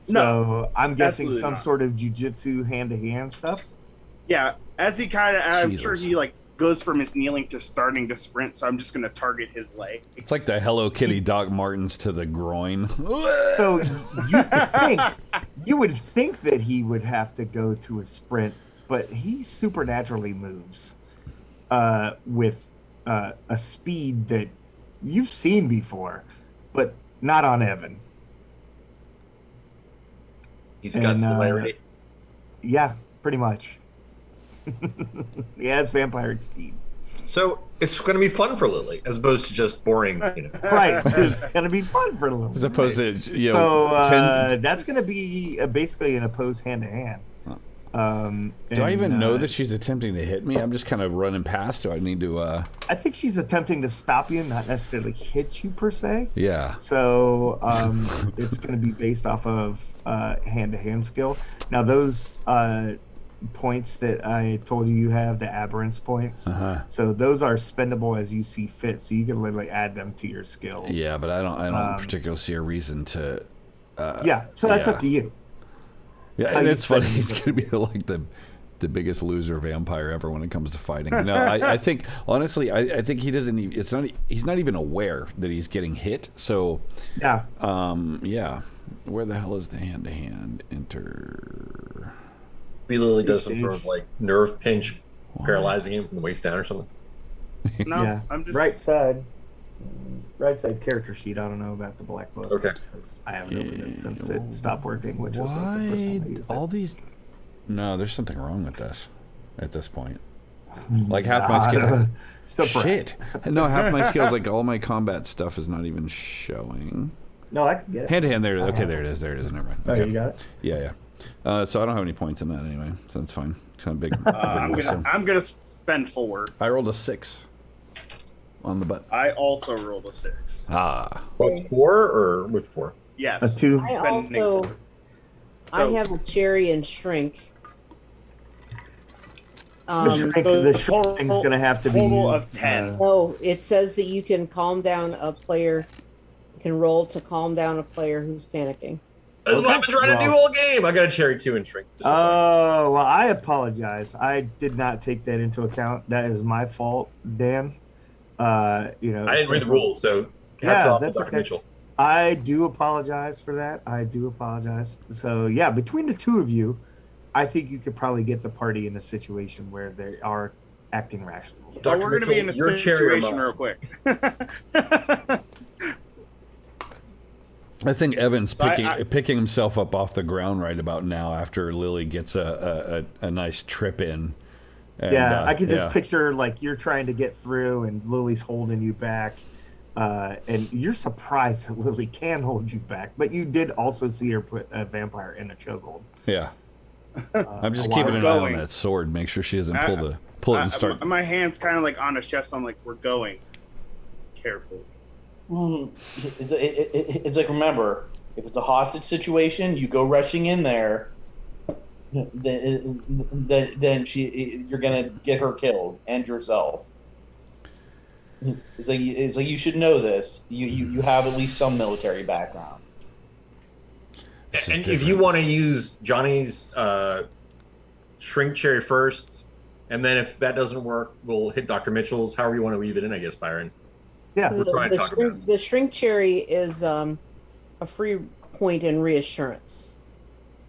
So No, I'm guessing absolutely some not. sort of jujitsu hand-to-hand stuff. Yeah. As he I'm sure Jesus. he like goes from his kneeling to starting to sprint, so I'm just going to target his leg. It's like the Hello Kitty Doc Martens to the groin. So you would think that he would have to go to a sprint, but he supernaturally moves with a speed that you've seen before, but not on Evan. He's got And, celerity. Yeah, pretty much. He has vampire speed. So it's going to be fun for Lily, as opposed to just boring. Right, it's gonna be fun for a little. As opposed to so That's gonna be basically an opposed hand-to-hand. do I even know that she's attempting to hit me? I'm just kind of running past. Do I need to? I think she's attempting to stop you, not necessarily hit you per se. Yeah. So it's going to be based off of hand-to-hand skill. Now those points that I told you have, the aberrance points. So those are spendable as you see fit. So you can literally add them to your skills. Yeah, but I don't particularly see a reason to. Yeah. So that's up to you. Yeah, How and you it's funny. spend He's it. going to be like the biggest loser vampire ever when it comes to fighting. No, I think honestly, I think he doesn't. He's not even aware that he's getting hit. So Yeah. yeah. Where the hell is the hand-to-hand enter? Maybe Lily does some sort of like nerve pinch, paralyzing him from the waist down or something. No, Yeah. I'm just Right side character sheet. I don't know about the black book. Okay. 'Cause I haven't opened it since it stopped working, which is like the first Why time I used it. all these? No, there's something wrong with this. At this point, like half my skill. Still Shit. No, half my skills, like all my combat stuff, is not even showing. No, I can get it. Hand to hand, there. Okay, there it is. There it is. Never mind. Oh, Okay. you got it? Yeah. So I don't have any points in that anyway, so that's fine. It's kind of big. I'm gonna spend 4. I rolled a 6 on the butt. I also rolled a 6. +4 or with 4? Yes. A 2. I Spending also 4. I have a cherry and shrink. The shrink thing's going to have to be... total of 10. No, it says that you can calm down a player. Can roll to calm down a player who's panicking. That's what I've been trying to do all game. I got a cherry 2 and shrink. Oh, well, I apologize. I did not take that into account. That is my fault, Dan. I didn't read the rules, so hats off to that's Dr. okay. Mitchell. I do apologize for that. I do apologize. So, yeah, between the two of you, I think you could probably get the party in a situation where they are acting rationally. So Dr. we're going to be in a Mitchell, your cherry or situation mine? real quick. I think Evan's So picking himself up off the ground right about now after Lily gets a nice trip in. And, Yeah, I can just picture like you're trying to get through and Lily's holding you back. And you're surprised that Lily can hold you back, but you did also see her put a vampire in a chokehold. Yeah. I'm just a keeping while an eye on going. that sword. Make sure she doesn't pull it and start. My hand's kind of like on his chest. I'm like, we're going. Careful. It's like, remember, if it's a hostage situation, you go rushing in there. Then you're gonna get her killed and yourself. It's like you should know this. You have at least some military background. And if you want to use Johnny's shrink cherry first, and then if that doesn't work, we'll hit Dr. Mitchell's. However you want to weave it in, I guess, Byron. Yeah. We're trying to talk about it. The shrink cherry is a free point in reassurance.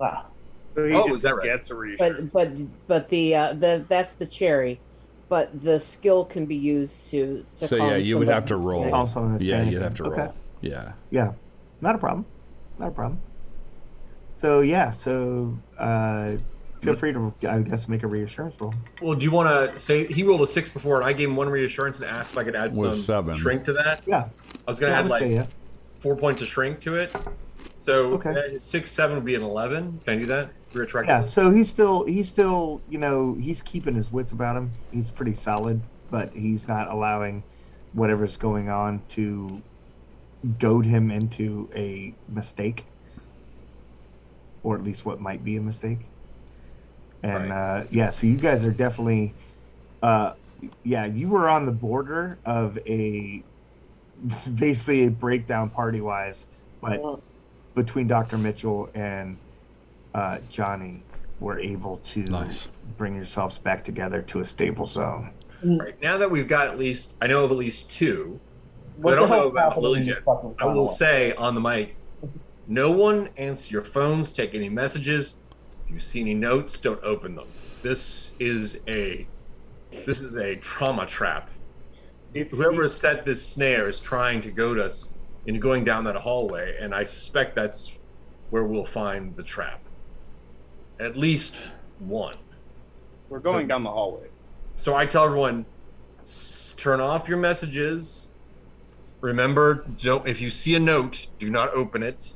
Wow. So he Oh, just is that right? gets a reassurance. But the that's the cherry, but the skill can be used to So calm yeah, you would somebody. have to roll. Calm someone that's Yeah, panicking. you'd have to Okay. roll. Yeah. Yeah, not a problem. Not a problem. So yeah, feel free to, I guess, make a reassurance roll. Well, do you want to say he rolled a 6 before, and I gave him 1 reassurance and asked if I could add With some 7. shrink to that? Yeah. I was going to I add would say, like 4 points of shrink to it. So Okay. that 6, 7 would be an 11. Can I do that? Retroactively? Yeah. So he's still, he's keeping his wits about him. He's pretty solid, but he's not allowing whatever's going on to goad him into a mistake, or at least what might be a mistake. And so you guys are definitely, you were on the border of basically a breakdown party-wise, but between Dr. Mitchell and Johnny were able to bring yourselves back together to a stable zone. Right. Now that we've got I know of at least 2. What I don't the know hell's about happening Lily's in yet. this fucking I will tunnel? say on the mic, no one answer your phones, take any messages. If you see any notes, don't open them. This is a trauma trap. Whoever set this snare is trying to goad us into going down that hallway, and I suspect that's where we'll find the trap. At least one. We're going down the hallway. So I tell everyone, turn off your messages. Remember, if you see a note, do not open it.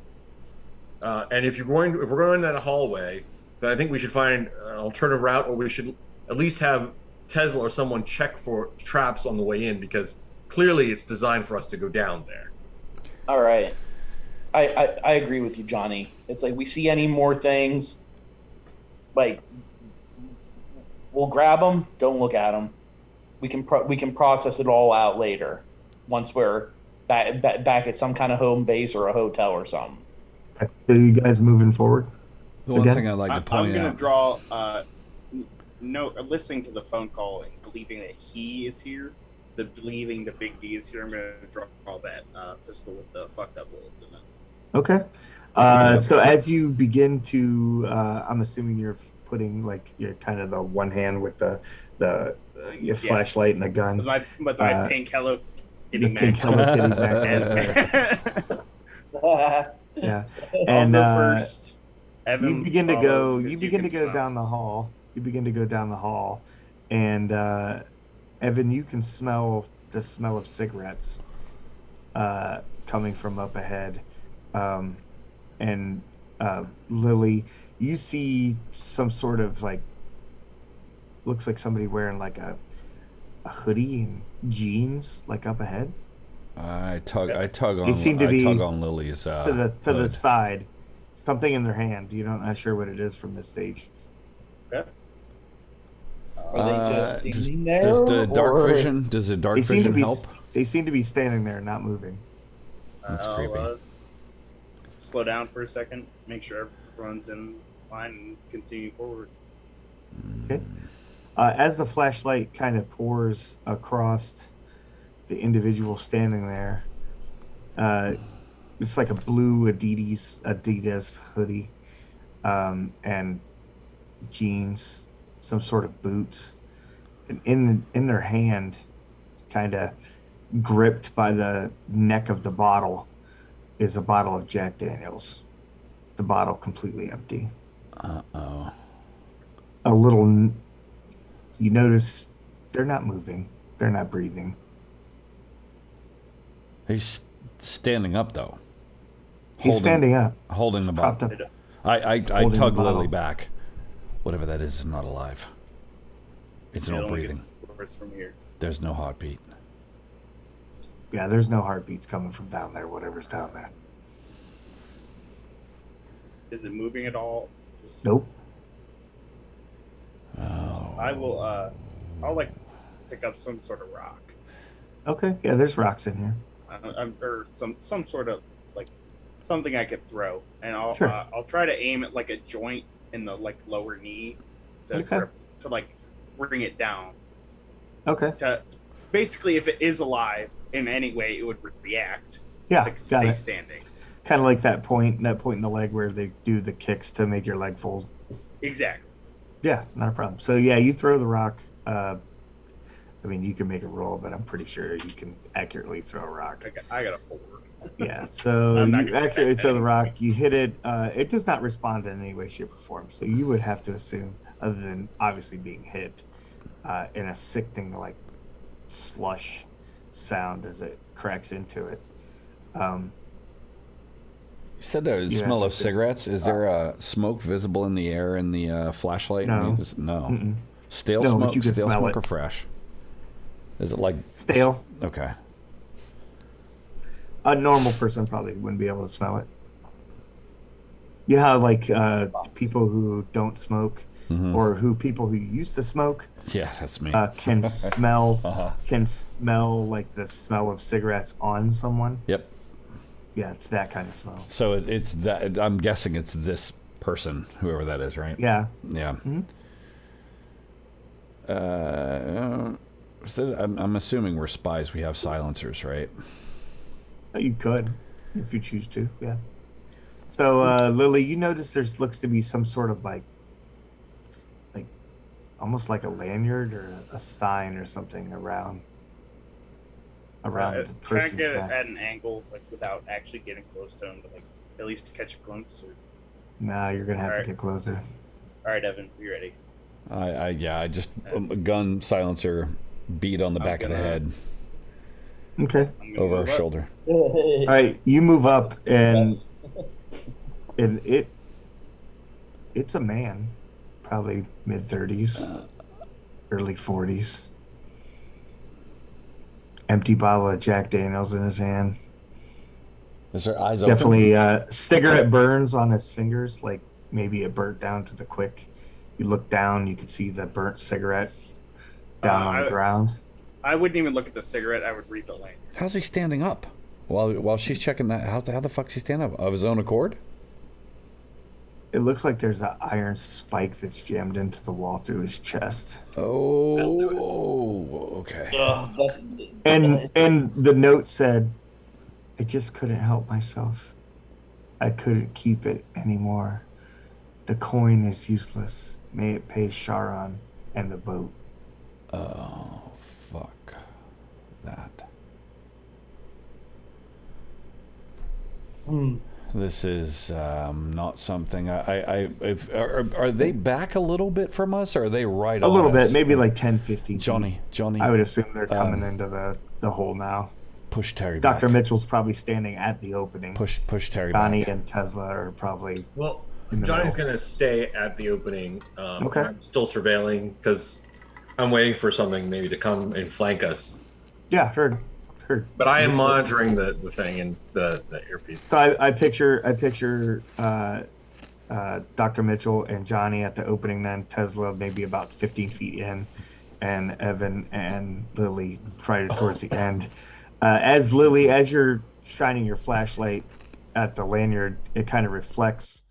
And if we're going down a hallway, then I think we should find an alternative route, or we should at least have Tesla or someone check for traps on the way in, because clearly it's designed for us to go down there. All right. I agree with you, Johnny. It's like we see any more things, like we'll grab them, don't look at them. We can process it all out later once we're back at some kind of home base or a hotel or something. So you guys moving forward? The one Again? thing I'd like to I'm point going to out. draw, listening to the phone call and believing that he is here, believing the Big D is here, I'm going to draw that pistol with the fucked up bullets in it. Okay. So as you begin to, I'm assuming you're putting like your kind of the one hand with your flashlight and the gun. With my pink Hello Kitty The pink mag. Hello Kitty back. Yeah. I'll And go first. Evan you begin to follow, go. You 'cause begin to can go smell. down the hall. You begin to go down the hall, and Evan, you can smell the smell of cigarettes coming from up ahead. And Lily, you see some sort of looks like somebody wearing like a hoodie and jeans like up ahead. I tug on. They seem to be tug on Lily's to the hood. side, something in their hand. You're not sure what it is from this stage. Okay. Are they just standing there? Does the dark or- vision? Does the dark They seem to vision be. help? They seem to be standing there, not moving. That's I'll, creepy. Slow down for a second, make sure everyone's in line, and continue forward. Okay. As the flashlight kind of pours across the individual standing there, it's like a blue Adidas hoodie, and jeans, some sort of boots, and in their hand, kind of gripped by the neck of the bottle, is a bottle of Jack Daniels. The bottle completely empty. Uh-oh. A little. You notice they're not moving. They're not breathing. He's standing up though. He's standing up, holding the propped bottle. up. I Holding tug the bottle. Lily back. Whatever that is not alive. It's It no only breathing. gets worse from here. There's no heartbeat. Yeah, there's no heartbeats coming from down there, whatever's down there. Is it moving at all? Just, Nope. Oh. I will. I'll like pick up some sort of rock, Okay, yeah, there's rocks in here. or some sort of like something I could throw, and Sure. I'll try to aim at like a joint in the like lower knee to Okay. to like bring it down. Okay, To basically, if it is alive in any way, it would react yeah, to got stay it. standing. Kind of like that point in the leg where they do the kicks to make your leg fold. Exactly. Yeah, not a problem. So yeah, you throw the rock. I mean, you can make a roll, but I'm pretty sure you can accurately throw a rock. I got a 4. Yeah, so I'm not you gonna accurately spend throw the any. rock. You hit it. It does not respond in any way, shape, or form. So you would have to assume, other than obviously being hit, in a sickening like slush sound as it cracks into it. You said there was You smell have of to say- cigarettes. Is there smoke visible in the air in the flashlight? No. No. Mm-mm. Stale No, but smoke, you can stale smell smoke it. or fresh? Is it like Stale. Okay. A normal person probably wouldn't be able to smell it. You have like people who don't smoke, Mhm. or people who used to smoke Yeah, that's me. can smell Uh-huh. like the smell of cigarettes on someone. Yep. Yeah, it's that kind of smell. So it's that. I'm guessing it's this person, whoever that is, right? Yeah. Yeah. Mhm. So I'm assuming we're spies. We have silencers, right? You could, if you choose to. Yeah. So Lily, you notice there's looks to be some sort of like almost like a lanyard or a sign or something around the Trying person's to get it neck. at an angle, like without actually getting close to him, to like at least catch a glimpse. Nah, you're gonna have Alright. to get closer. All right, Evan, you ready? I just a gun silencer beat on the I'm back of the gonna- head Okay. I'm gonna over our move up. shoulder. All right, you move up and it's a man, probably mid-30s, early 40s. Empty bottle of Jack Daniels in his hand. Is their eyes open? Definitely cigarette burns on his fingers, like maybe it burnt down to the quick. You look down, you can see the burnt cigarette down on the ground. I wouldn't even look at the cigarette. I would read the lanyard. How's he standing up? While she's checking that, how the fuck's he standing up? Of his own accord? It looks like there's an iron spike that's jammed into the wall through his chest. Oh, okay. And the note said, "I just couldn't help myself. I couldn't keep it anymore. The coin is useless. May it pay Charon and the boat." Oh, fuck that. This is not something are they back a little bit from us, or are they right A on little us? bit, maybe like 10, 15 feet. Johnny, I would assume they're coming into the hole now. push Terry Dr. back. Mitchell's probably standing at the opening. Push Terry Johnny back. and Tesla are probably Well, in the Johnny's middle. gonna stay at the opening. Okay. I'm still surveilling because I'm waiting for something maybe to come and flank us. Yeah, heard. But I am monitoring the thing and the earpiece. So I picture Dr. Mitchell and Johnny at the opening, then Tesla maybe about 15 feet in, and Evan and Lily right towards the end. As you're shining your flashlight at the lanyard, it kind of reflects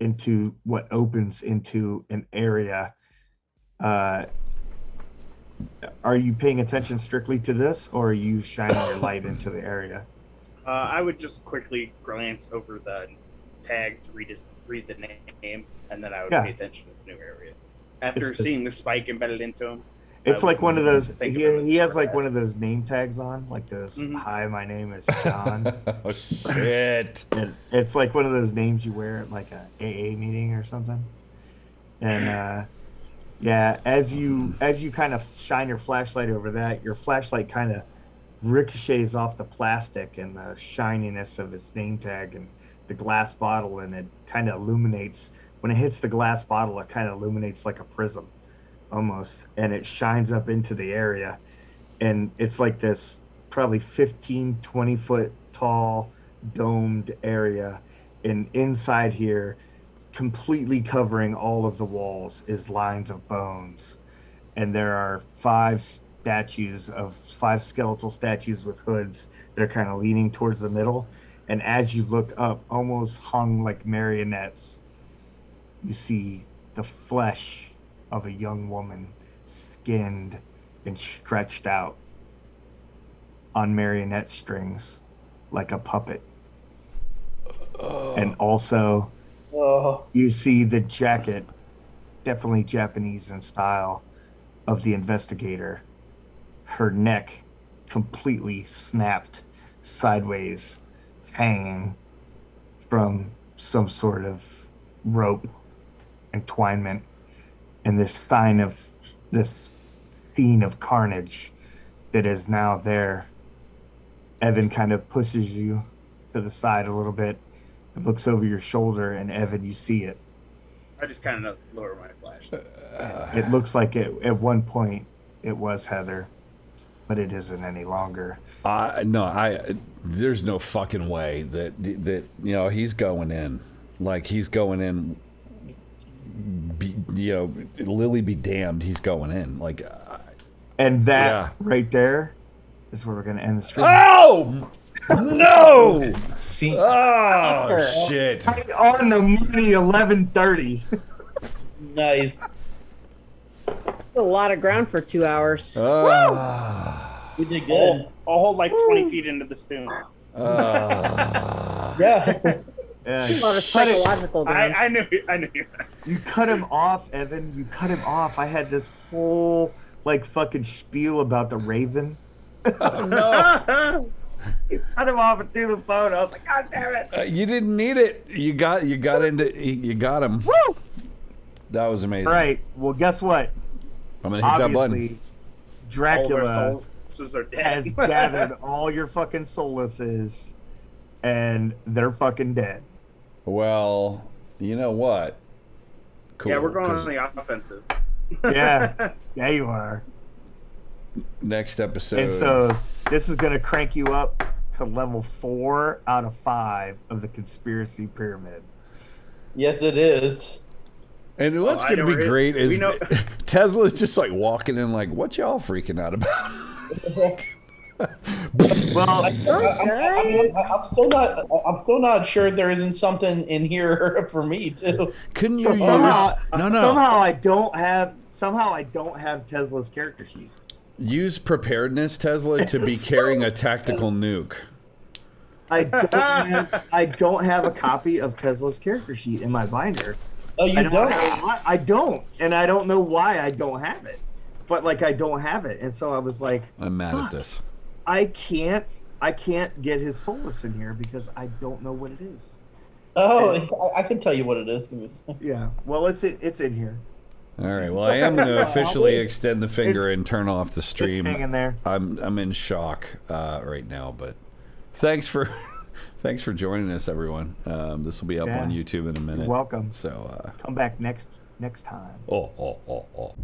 into what opens into an area. Are you paying attention strictly to this, or are you shining your light into the area? I would just quickly glance over the tag to read the name, and then I would Yeah. pay attention to the new area. After It's- seeing the spike embedded into him, It's I like one of those. think of it as He has a like threat. one of those name tags on, like those. Mhm. Hi, my name is John. Oh shit! And it's like one of those names you wear at like a AA meeting or something. And yeah, as you kind of shine your flashlight over that, your flashlight kind of ricochets off the plastic and the shininess of his name tag and the glass bottle, and it kind of illuminates when it hits the glass bottle, it kind of illuminates like a prism almost, and it shines up into the area. And it's like this probably 15, 20 foot tall domed area. And inside here, completely covering all of the walls, is lines of bones. And there are five skeletal statues with hoods. They're kind of leaning towards the middle. And as you look up, almost hung like marionettes, you see the flesh of a young woman, skinned and stretched out on marionette strings like a puppet. And also, you see the jacket, definitely Japanese in style, of the investigator. Her neck completely snapped sideways, hanging from some sort of rope entwinement, and this sign of this scene of carnage that is now there. Evan kind of pushes you to the side a little bit and looks over your shoulder, and Evan, you see it. I just kind of lower my flashlight. It looks like at one point it was Heather, but it isn't any longer. There's no fucking way that he's going in. Like, he's going in. Lily be damned, he's going in. Like, and that right there is where we're gonna end the stream. Oh no! See, Oh shit! On the money, 11:30. Nice. It's a lot of ground for 2 hours. We did good. I'll hold like 20 feet into the spoon. Yeah. A lot of psychological ground. I knew you. You cut him off, Evan. You cut him off. I had this whole fucking spiel about the Raven. No. You cut him off and threw the phone. I was like, God damn it! You didn't need it. You got him. Woo! That was amazing. All right. Well, guess what? I'm gonna hit that button. Obviously, All Dracula of our souls are has dead. gathered all your fucking Solaces, and they're fucking dead. Well, you know what? Cool. Yeah, we're going 'cause on the offensive. Yeah, yeah, you are. next episode. And so this is going to crank you up to level 4 out of 5 of the conspiracy pyramid. Yes, it is. And what's I going to know be where great is we know- Tesla's just like walking in like, what y'all freaking out about? Well, I'm still not sure there isn't something in here for me too. Couldn't you so use... somehow, No. somehow I don't have Tesla's character sheet. Use preparedness, Tesla, to be carrying a tactical nuke. I don't have a copy of Tesla's character sheet in my binder. Oh, you don't? I don't, and I don't know why I don't have it. But I don't have it, and so I was like, I'm mad Fuck. at this. I can't get his Solace in here because I don't know what it is. Oh, I can tell you what it is. Give me a second. Yeah, well, it's in here. All right. Well, I am going to officially extend the finger and turn off the stream. It's hanging there. I'm in shock right now, but thanks for joining us, everyone. This will be up on YouTube in a minute. You're welcome. So Come back next time. Oh.